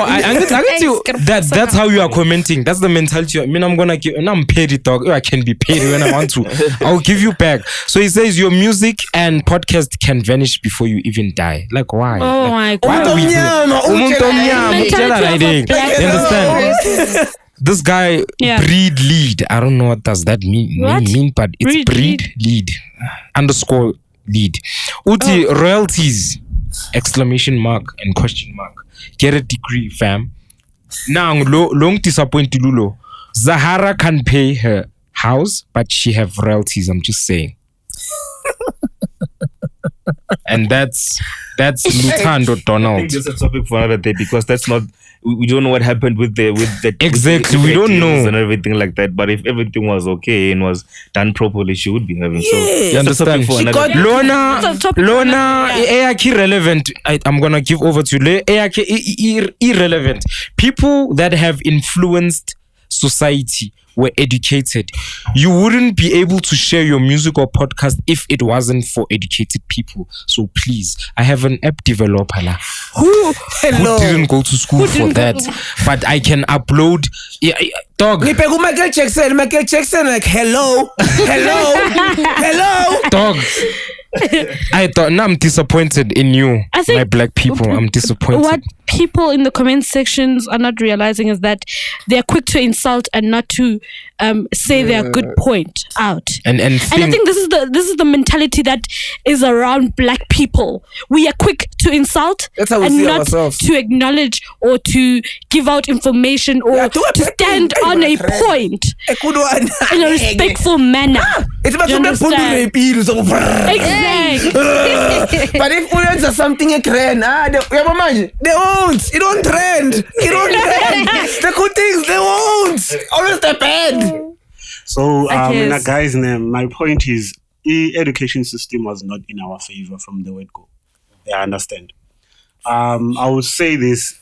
I get you. That's how you are commenting. That's the mentality. I mean, I'm gonna give. And I'm paid it, dog. I can be paid when I want to. I'll give you back. So he says your music and podcast can vanish before you even die. like why? Oh my God. Why are we doing? You understand? This guy breed lead. I don't know what does that mean. But it's breed lead _ lead. Uti royalties ! And question mark. Get a degree, fam. Now long disappointed Lulo. Zahara can pay her house, but she have royalties. I'm just saying. And that's Lutando Donald. I think that's a topic for another day, because that's not. We don't know what happened with the exactly. We don't know and everything like that. But if everything was okay and was done properly, she would be having. So you understand? Lona, irrelevant. I'm gonna give over to irrelevant people that have influenced society, were educated. You wouldn't be able to share your music or podcast if it wasn't for educated people. So please, I have an app developer who didn't go to school for that, but I can upload. Dog. Michael Jackson, like hello. Dog. I thought, now I'm disappointed in you, my black people. I'm disappointed. What people in the comment sections are not realizing is that they're quick to insult and not to say their good point out. And I think this is the mentality that is around black people. We are quick to insult and not to acknowledge or to give out information or to stand on a point in a respectful manner. It's about Exactly. But if we answer something a trend, they won't. It don't trend. The good things they won't. Always the bad. So, guys, my point is, the education system was not in our favor from the word go. I understand. I would say this: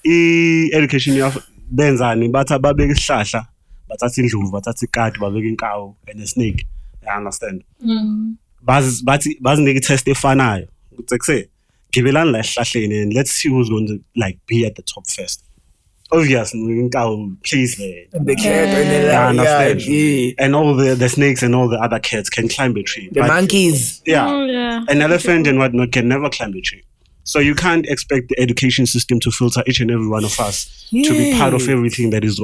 education benzani, but a baby shasha, but that's in but that's a cat, but a cow and a snake. I understand. Baz nigga testify. It's like say, give it on and let's see who's going to be at the top first. Obviously, please the cat and I understand. And all the snakes and all the other cats can climb a tree. The monkeys. An elephant and whatnot can never climb a tree. So you can't expect the education system to filter each and every one of us to be part of everything that is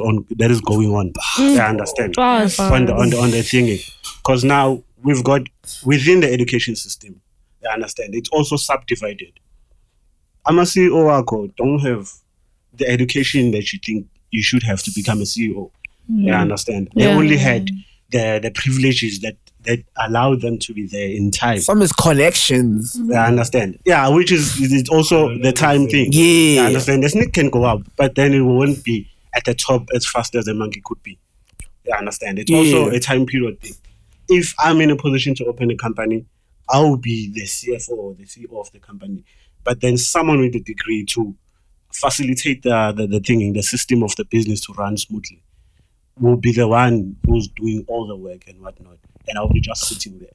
going on. I understand. On the thingy. Because now we've got within the education system, I understand, it's also subdivided. I'm a CEO, don't have the education that you think you should have to become a CEO. I understand. They only had the privileges that allowed them to be there in time. Some is connections. I understand. Yeah, which is also the time thing. I understand. The snake can go up, but then it won't be at the top as fast as the monkey could be. I understand. It's also a time period thing. If I'm in a position to open a company, I'll be the CFO or the CEO of the company. But then someone with a degree to facilitate the system of the business to run smoothly will be the one who's doing all the work and whatnot. And I'll be just sitting there,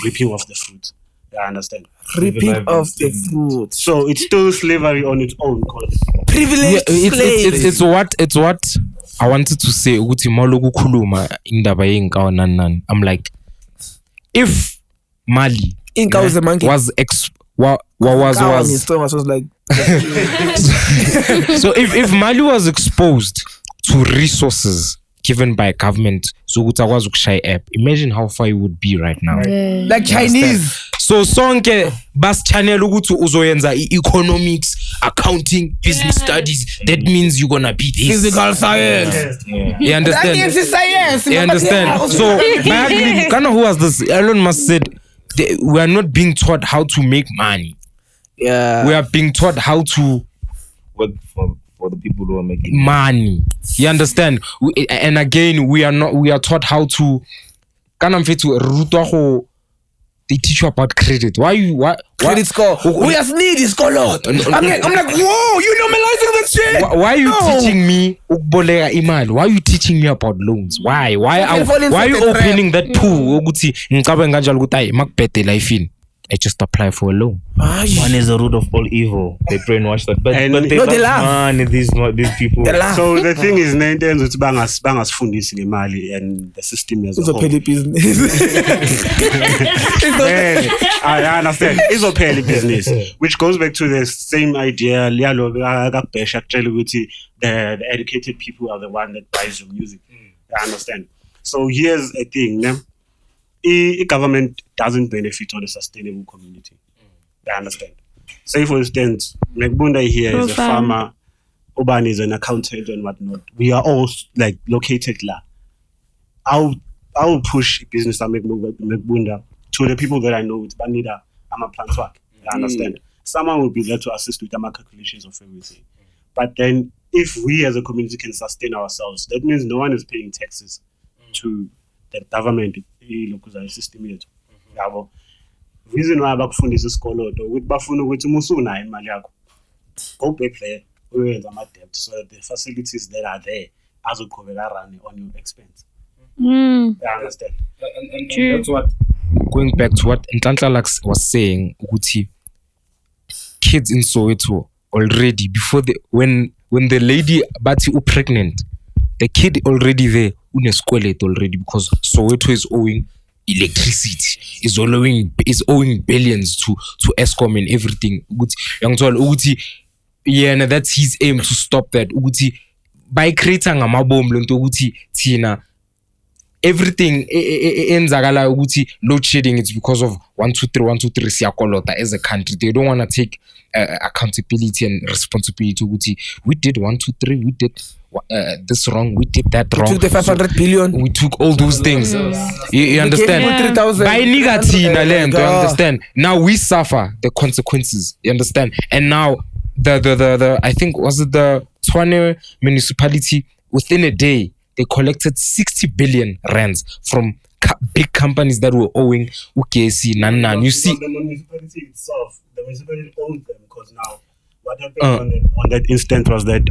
ripping off the fruit. I understand. Ripping off the fruit. So it's still slavery on its own. Privileged slavery. It's what I wanted to say. I'm like, if Mali was like so if Mali was exposed to resources given by government, so app, imagine how far it would be right now. Like Chinese. So sonke bas channel ukuthi uzoyenza economics, accounting, business studies. That means you're gonna be this. Physical science. You understand? That is science. You understand? So kind of who was this? Elon Musk said we are not being taught how to make money. Yeah. We are being taught how to work for the people who are making money. You understand? And again, we are taught how to they teach you about credit. Credit score? We have need is score lot. I'm like, whoa, you normalizing that shit. Why are you teaching me ukuboleka imali? Why are you teaching me about loans? Why are you opening that pool? I just apply for a loan. Money is the root of all evil. They brainwash that. But they laugh. Money, these people. So the thing is, it's bangas fundis in Mali and the system as a whole. It's a petty business. I understand. It's a petty business, which goes back to the same idea. The educated people are the one that buys your music. I understand. So here's a thing. Government doesn't benefit on a sustainable community. I understand. Say for instance, McBunda here is a farmer, Oban is an accountant and whatnot. We are all like located there. I'll push business and McBunda to the people that I know with Banida. I'm a plant work. I understand. Someone will be there to assist with my calculations of everything. But then if we as a community can sustain ourselves, that means no one is paying taxes to the government. System yethu yabo reason why bakufundisa isikoloto ukuthi bafuna ukuthi musunayo imali yakho go back there uyenza ama debt so that the facilities that are there azoqhubeka run on your expense. I understand. And that's what, going back to what Ntantla was saying, ukuthi kids in Soweto already before when the lady bathi pregnant, the kid already there uneskwelete already, because Soweto is owing electricity, is owing billions to Eskom and everything. Yeah, and that's his aim, to stop that. By creating a mabomb tina everything enzakala ukuthi load shedding, it's because of 123 siyakolota as a country. They don't want to take accountability and responsibility. We did 123, we did this wrong, we did that wrong. We took the 500 billion. We took all those things. You understand? By Nigatina land, you understand? Now we suffer the consequences. You understand? And now the I think was it the Tshwane municipality, within a day they collected 60 billion rands from big companies that were owing UKC, Nan. You see, the municipality itself, the municipality owned them, because now what happened on that instant was that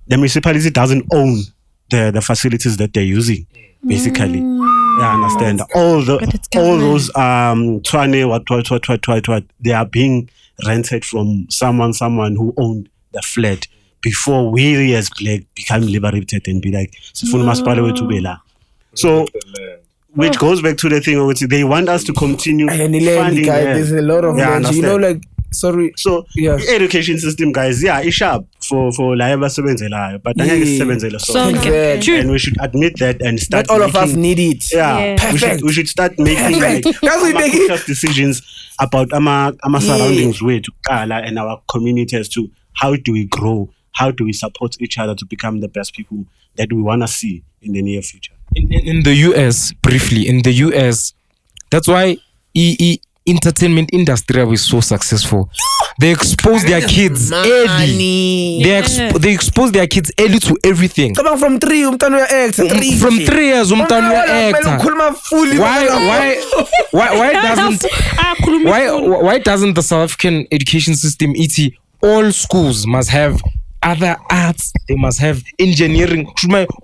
the municipality doesn't own the facilities that they're using, basically. Yeah, I understand. All those Tshwane, what they are being rented from someone who owned the flat before we as black become liberated and be like, so, which goes back to the thing of which they want us to continue funding. There's a lot of land, you know, like, sorry. So, the education system, guys, yeah, it's sharp for laiba sebenzelayo, but and we should admit that and start. Not all of us need it. Yeah, perfect. We should start making decisions about our surroundings with and our community as to how do we grow, how do we support each other to become the best people that we want to see in the near future. In the US, briefly, in the US, that's why entertainment industry was so successful. They expose their kids early. They expose their kids early to everything. Come on, from 3 actor. From 3 years, actor. Why doesn't the South African education system, all schools must have other arts, they must have engineering.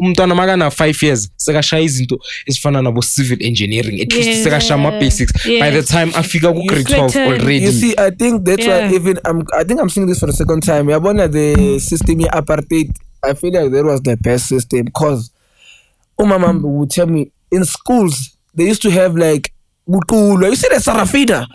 Umntwana magana 5 years sekashaya izinto ezifana nabo civil engineering, at least sekashaya basics. By the time afika ku grade 12 already. You see, I think that's why even I think I'm seeing this for the second time. Yabona the system apartheid, I feel like that was the best system, because umama would tell me in schools they used to have like you see the Sarafina,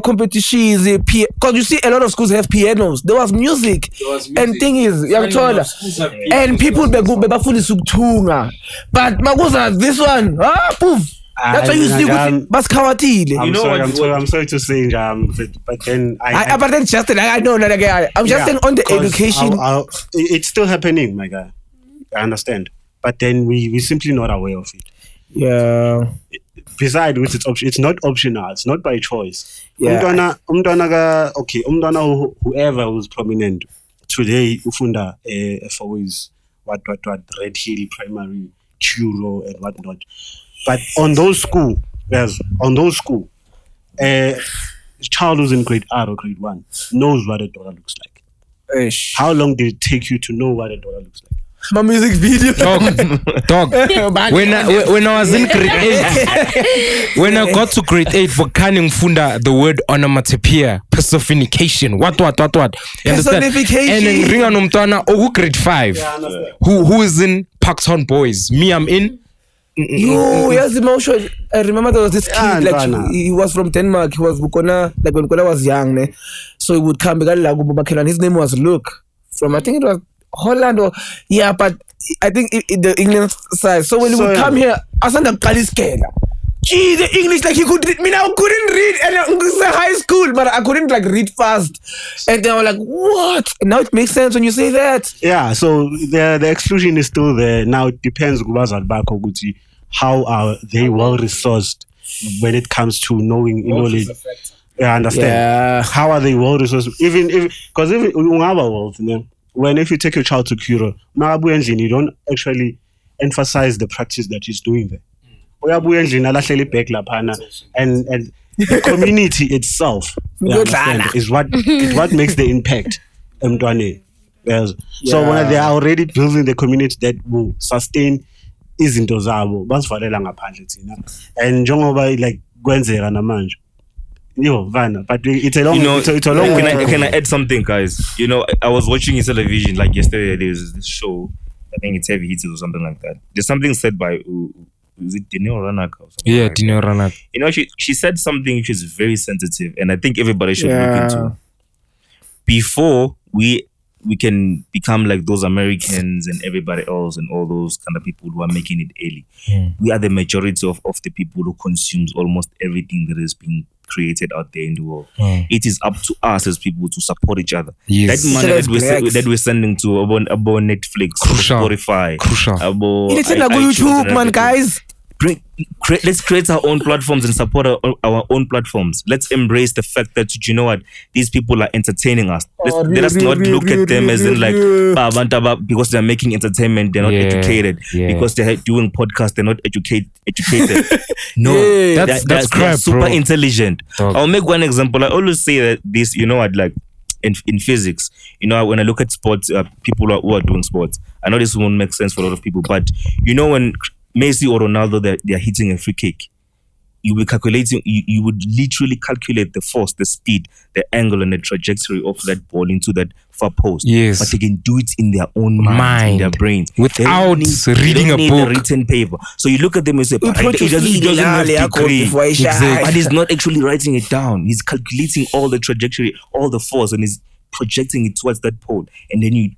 competitions, because you see a lot of schools have pianos. There was music. And thing is, and people be bafuni sukthunga. But Mabuza, this one, poof. That's why you see baskawatile. I'm sorry to say, but then but then just I know that again. I'm just saying on the education. It's still happening, my guy. I understand, but then we simply not aware of it. Yeah. Besides which it's not optional, it's not by choice. Yeah. Umdana, whoever who's prominent today, ufunda for his what Red Hill Primary, Churo and whatnot. But on those school, child who's in grade R or grade 1 knows what a dollar looks like. How long did it take you to know what a dollar looks like? My music video. Dog. When I was in grade 8, when I got to grade 8, for Funda, the word onomatopoeia, personification, what? You understand? And then ring on umtwana grade 5, who is in Parktown Boys. Me, I'm in. Yes, emotion. I remember there was this kid, like he was from Denmark. He was Bukona, like when Bukona was young, so he would come. His name was Luke. From I think it was Holland or but I think the England side. So when he would come here, I said the gee, the English, like he could read. I couldn't read, and it's a high school, but I couldn't like read fast. And they were like, "What?" And now it makes sense when you say that. Yeah. So the exclusion is still there. Now it depends how are they well resourced when it comes to knowing knowledge. Yeah, I understand. Yeah. How are they well resourced? Even because if you have a world, when if you take your child to Kuro, you don't actually emphasize the practice that he's doing there. And the community itself is what makes the impact. Yes. So when they are already building the community that will sustain izinto zabo basivalela ngaphandle thina, and njengoba like kwenzeka namanje. But it's a long. It's a long. Can I add something, guys? I was watching his television like yesterday. There's this show. I think it's Heavy Hitters or something like that. There's something said by is it Dineo Ranaka or something? Yeah, Dineo Ranaka. She said something which is very sensitive, and I think everybody should look into. Before we can become like those Americans and everybody else and all those kind of people who are making it early. We are the majority of the people who consumes almost everything that is being created out there in the world. It is up to us as people to support each other. Yes. That money that we're sending to about Netflix, Spotify, about YouTube, man, guys. Let's create our own platforms and support our own platforms. Let's embrace the fact that these people are entertaining us. Let us not look at them as in like because they're making entertainment, they're not educated. Because they're doing podcasts, they're not educated. No, that's crap, they're super intelligent. I'll make one example. I always say that this, like in physics, when I look at sports, people who are doing sports, I know this won't make sense for a lot of people, but when Messi or Ronaldo, they are hitting a free kick, you would literally calculate the force, the speed, the angle, and the trajectory of that ball into that far post. Yes. But they can do it in their own mind, in their brains, without reading a book, written paper. So you look at them and say, he doesn't have degree, but he's not actually writing it down. He's calculating all the trajectory, all the force, and he's projecting it towards that pole. And then you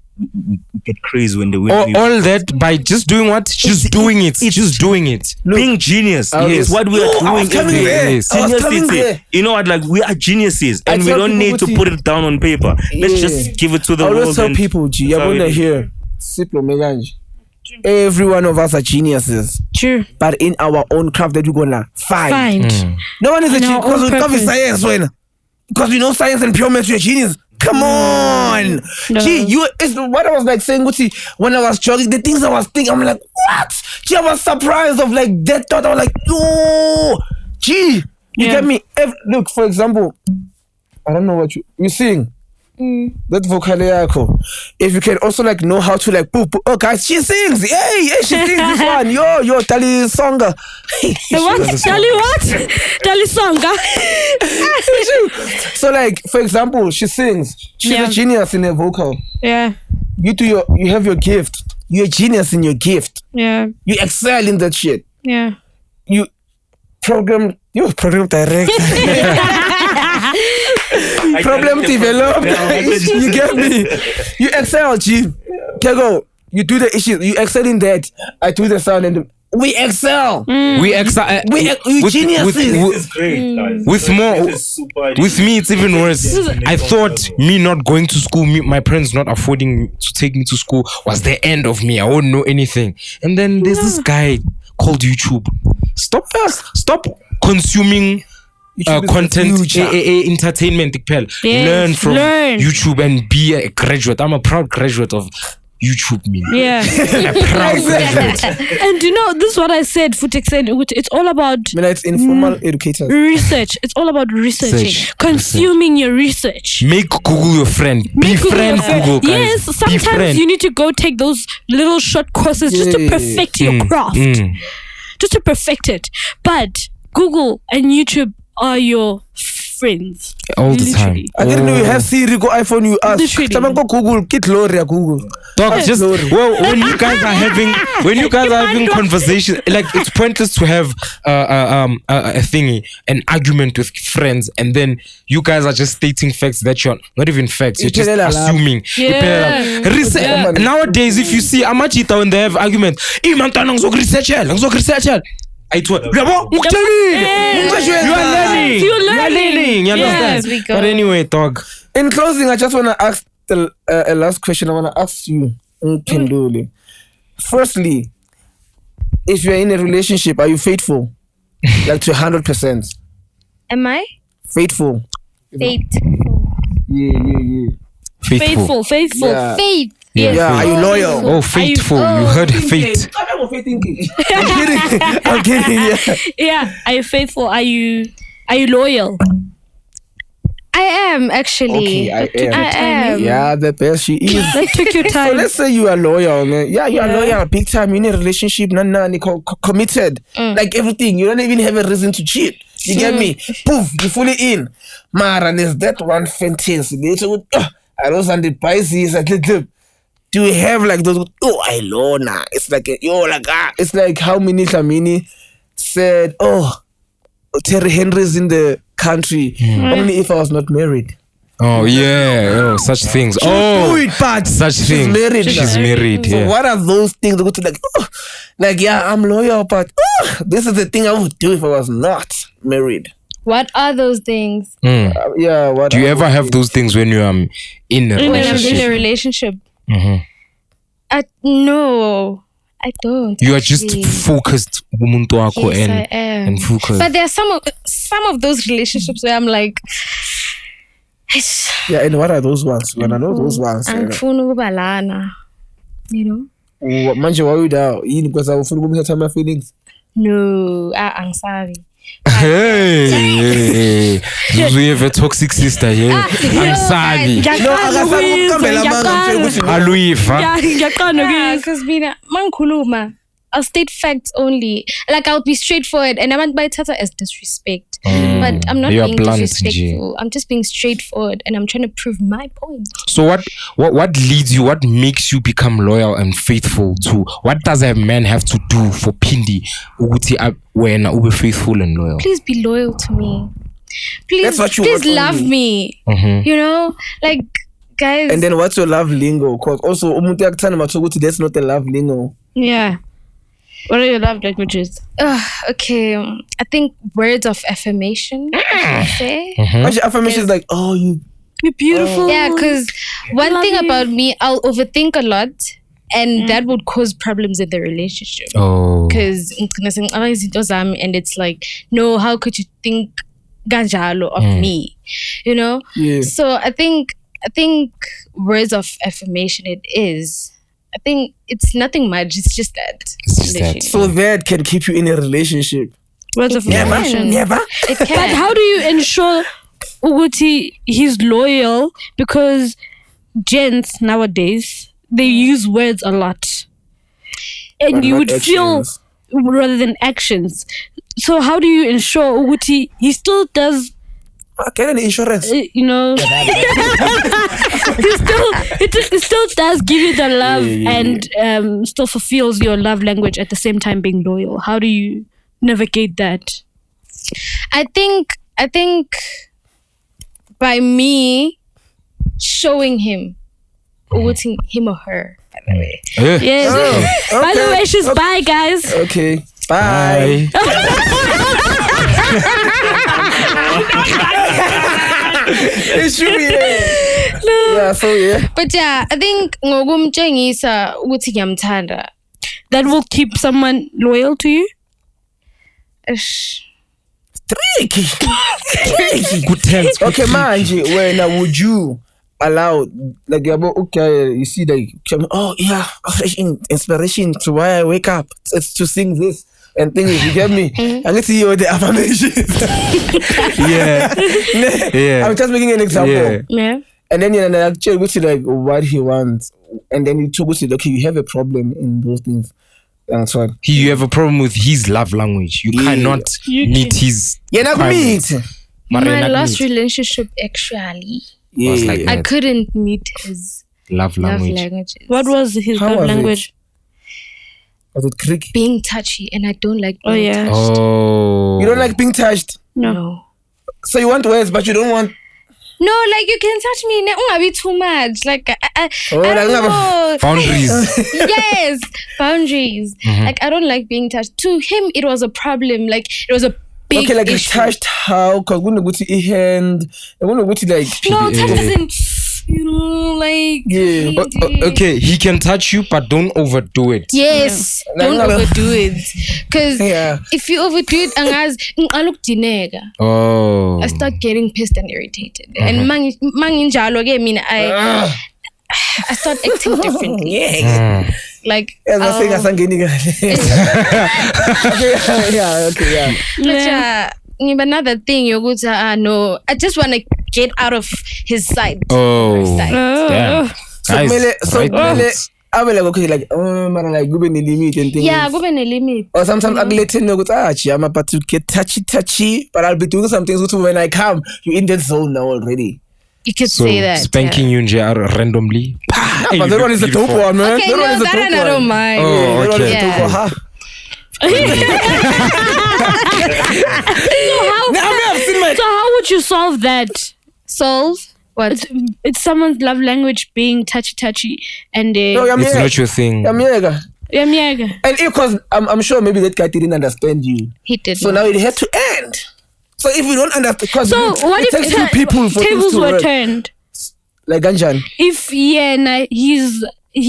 get crazy when they win. All that by just doing what? Just doing it. Being genius is what we are doing every day. You know what? Like, we are geniuses, and we don't need to put it down on paper. Let's just give it to the world. I always tell people, you're gonna hear every one of us are geniuses. True. But in our own craft that we're gonna find. No one is a genius because we cover science because we know science and pure math, you're a genius. Come on. No. It's what I was like saying, when I was jogging, the things I was thinking, I'm like, what? I was surprised of like that thought. I was like, no. You get me? Look, for example, I don't know what you sing. That vocal, if you can also like know how to like oh guys, she sings. Hey, she sings this one. Yo, Tali Songa. Tali what? Tali Songa. So like, for example, she sings. She's a genius in her vocal. Yeah. You have your gift. You're a genius in your gift. Yeah. You excel in that shit. Yeah. You're program director. Problem developed. You get me? You excel, G. Kego, you do the issues. You excel in that. I do the sound and we excel. We excel. We geniuses. With me, it's even worse. I thought me not going to school, my parents not affording to take me to school was the end of me. I won't know anything. And then there's this guy called YouTube. Stop consuming content, entertainment. Learn from YouTube and be a graduate. I'm a proud graduate of YouTube. Yeah. A proud graduate. And this is what I said, it's all about it's informal educators. Research. It's all about researching. Consuming your research. Make Google your friend. Befriend Google, guys. Yes, sometimes you need to go take those little short courses just to perfect your craft. Just to perfect it. But Google and YouTube are your friends all the time. I didn't know you have Siri, go iPhone, you ask. Go Google, get Gloria Google. Dog, just when you guys are having conversation, like it's pointless to have a thingy, an argument with friends, and then you guys are just stating facts that you're not even facts. You're just assuming. Nowadays, if you see Amachita when they have arguments, research. I told you are learning. You understand? Yes, but anyway, dog. In closing, I just want to ask a last question. I want to ask you, Kenduli. Firstly, if you're in a relationship, are you faithful? Like to 100%? Am I? Faithful. Faithful. Yeah. Faithful. Yeah. Faith. Yeah, are you loyal? Oh, faithful. You heard faith. I'm kidding. Yeah. Are you faithful? Are you loyal? I am actually. Okay, I am. Yeah, the best she is. That took your So time. let's say you are loyal, man. Yeah, you are loyal, big time. You're in a relationship, committed. Like everything. You don't even have a reason to cheat. You get me? Poof, you're fully in. Mara, there's that one sentence. I don't want the Pisces. Do you have like those? Oh, I know now. It's like it's like how many Lamini said, Terry Henry's in the country. Only if I was not married. Oh yeah, such things. Do it, but such she's things. married. She's married. So Yeah. what are those things? Go to I'm loyal, but this is the thing I would do if I was not married. What are those things? What Do you ever have those things when you are in a When I'm in a relationship? relationship? Mhm. No, I don't. You are just actually. focused, umuntu wakho, Yes, I am. and focused. But there are some of those relationships where I'm like, Yeah, and what are those ones? When I know those ones. angifuni ukuba lana, you know? Manje why you down? Because I will fully my feelings. No, angisabi. Hey, we have a toxic sister here. I'm sorry. Aluifa. Because mina mangikhuluma, I'll state facts only. Like I'll be straightforward, and abantu bayithatha as disrespect. But I'm not You are being blunt, disrespectful. I'm just being straightforward, and I'm trying to prove my point. So what leads you? What makes you become loyal and faithful to? What does a man have to do for Pindi ukuthi when ube faithful and loyal? Please be loyal to me. That's what you please want love from me. You know, like guys. And then what's your love lingo? Because also umuntu yakuthanda mathokuthi that's not a love lingo. Yeah. What are your love languages? Okay, I think words of affirmation. I should say. Actually, affirmation is like, you're beautiful. Yeah, because one love thing you. about me, I'll overthink a lot, and that would cause problems in the relationship. Oh. Because and it's like, no, how could you think ganjalo of me? You know. Yeah. So I think words of affirmation. It is. I think it's nothing much. It's just that. It's just that. literally. So that can keep you in a relationship. Words of affirmation. Never. It can. But how do you ensure Uguti he's loyal? Because gents nowadays they use words a lot, and But you not would actions. feel rather than actions. So how do you ensure Uguti he still does? Get an insurance. You know, he still does give you the love and still fulfills your love language at the same time being loyal. How do you navigate that? I think by me showing him, voting him or her, by the way. Yes. By the way, she's bye, guys. Okay. Bye. It should be there. Yeah, so yeah. But yeah, I think ngokumtshengisa ukuthi ngiyamthanda. That will keep someone loyal to you. Tricky. Okay, manje, when would you allow like okay, you see like inspiration to why I wake up. It's to sing this and things, you get me? I get to hear the affirmations. Yeah. I'm just making an example. Yeah. And then you actually go to like what he wants, and then you talk to okay, you have a problem in those things. And so You have a problem with his love language. You cannot meet his. meet. My last relationship actually, Was like I that. couldn't meet his Love love language. languages. What was his How love was it? language? Was it creaky? Being touchy, and I don't like being yeah. touched. Oh. You don't like being touched, No. so you want words, but you don't want. No, like you can touch me, ungabi too much. Like I Oh, I like don't know. Boundaries. Yes, boundaries. Like I don't like being touched. To him, it was a problem. Like it was a big Okay, like issue. touched how? Cause when you go to a hand, and when you go to like No, touch doesn't. You know, like Okay, he can touch you, but don't overdo it. Yes, Like, don't no. overdo it. Because Yeah. if you overdo it, I look dinega. Oh. I start getting pissed and irritated. And manginjalo again, I mean, I start acting differently. Like, yeah, I'm saying asangeni Okay, yeah. but yeah, another thing, yoguta, no, I just want to get out of his sight. Oh, damn. So I will like okay, like like go be limit and things. Yeah, go be limit. Or sometimes I let you know I'm about to get touchy, but I'll be doing some things when I come. You're in that zone now already. You could say that. Spanking you randomly. But that one is the top one, man. Okay, that I don't mind. Oh, okay. Yeah. So how would you solve that? Solve? What? It's someone's love language being touchy and it's not your thing. And because I'm sure maybe that guy didn't understand you. He did. So now it had to end. So if we don't understand, because so what if takes two people for tables to were work. turned? Like Ganjan. If he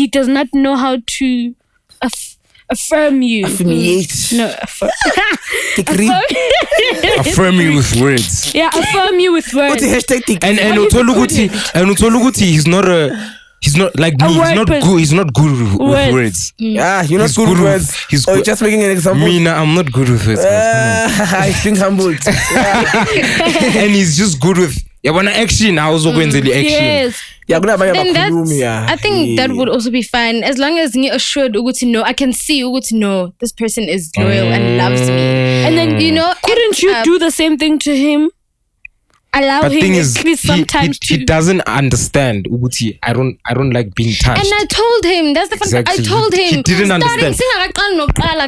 does not know how to affirm you. Affirmate. No, Affirm you with words. Yeah, affirm you with words. What's the hashtag? And Utoluguti, he's not like me. He's not good with words. Yeah, you're not good with words. He's good. Just making an example. I'm not good with words. He's being humbled. And he's just good with action. I also going to the action. Yes. Yeah, then I think that would also be fine as long as you're assured to know. I can see to know this person is loyal and loves me. And then couldn't you do the same thing to him? Allow but him thing is, sometimes he doesn't understand. Uguti, I don't like being touched. And I told him that's the fact. Exactly. I told him He didn't understand.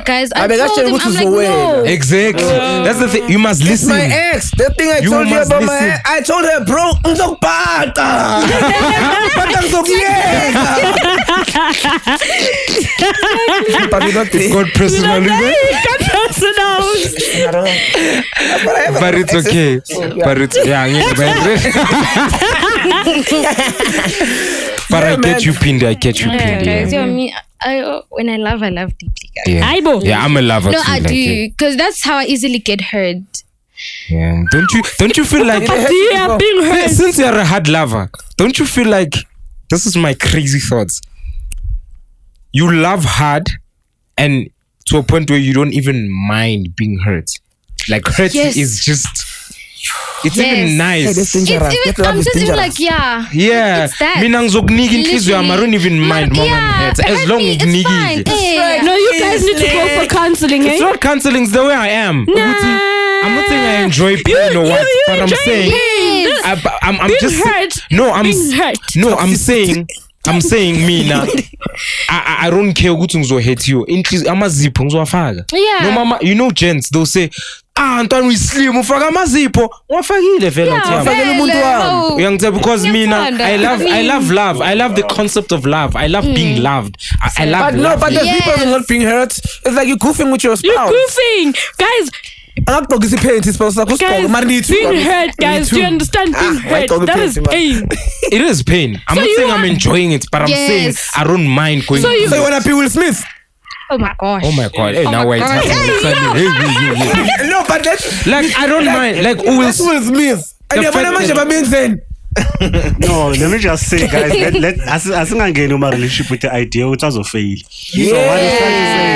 Guys, I told him I'm like no. Exactly. That's the thing. You must listen. My ex, that thing I told you about my ex, I told her, bro, so bad. It's got personal. But it's okay. But it's but I get you pinned. Guys, me. When I love deeply, guys. Yeah, I'm a lover. No, too, I do, because that's how I easily get hurt. Yeah, don't you feel like being hurt? Since you're a hard lover, don't you feel like this is my crazy thoughts? You love hard, and to a point where you don't even mind being hurt. Like hurt is just. It's even nice. Hey, that's dangerous. I'm just even like, yeah. It's that. I don't even mind mom and hurt. As long as it's fine. No, you guys need to go for counseling. It's not counseling, it's the way I am. Nah. I'm not saying I enjoy pain or what, but I'm saying I'm just hurt. I'm saying me now. I don't care who to hate you. I'm a zip. Yeah. No, mama, gents, they'll say, Anton, we slim. Ufaka mazippo. Wafakile vela Tiago. Because me now, I love love. I love the concept of love. I love being loved. I love. But the people are not being hurt. It's like you're goofing with your spouse. You're goofing, guys. Being hurt, guys. Do you understand being hurt? That is pain. It is pain. I'm not saying I'm enjoying it, but I'm saying I don't mind going. So you want to be Will Smith? Oh my gosh. Hey, now wait. No, but that's like I don't mind. Like Will Smith. No, let me just say, guys. As soon as I get in a relationship with the idea, it was a fail. Yeah. So what I'm trying to say is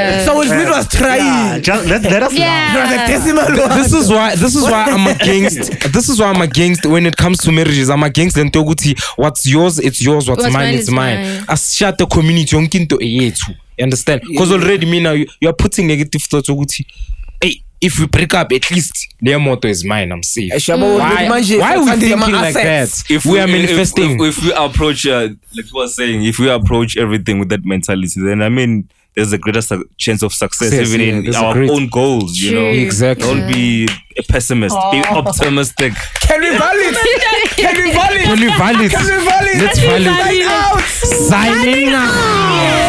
that. So Will Smith was trying. Yeah, just let us know. This is why I'm against. This is why I'm against when it comes to marriages. I'm against the Ntoguti. What's yours, it's yours. What's mine, it's mine. As shut the community, you understand? Because already me now you're putting negative thoughts. Hey, if we break up, at least their motto is mine. I'm safe. Why are we thinking like that? If we are manifesting, if we approach, like you were saying, if we approach everything with that mentality, then I mean, there's a greater chance of success even in our own goals. You know, exactly. Don't be a pessimist. Be optimistic. Can we valid? Let's valid. Signing out.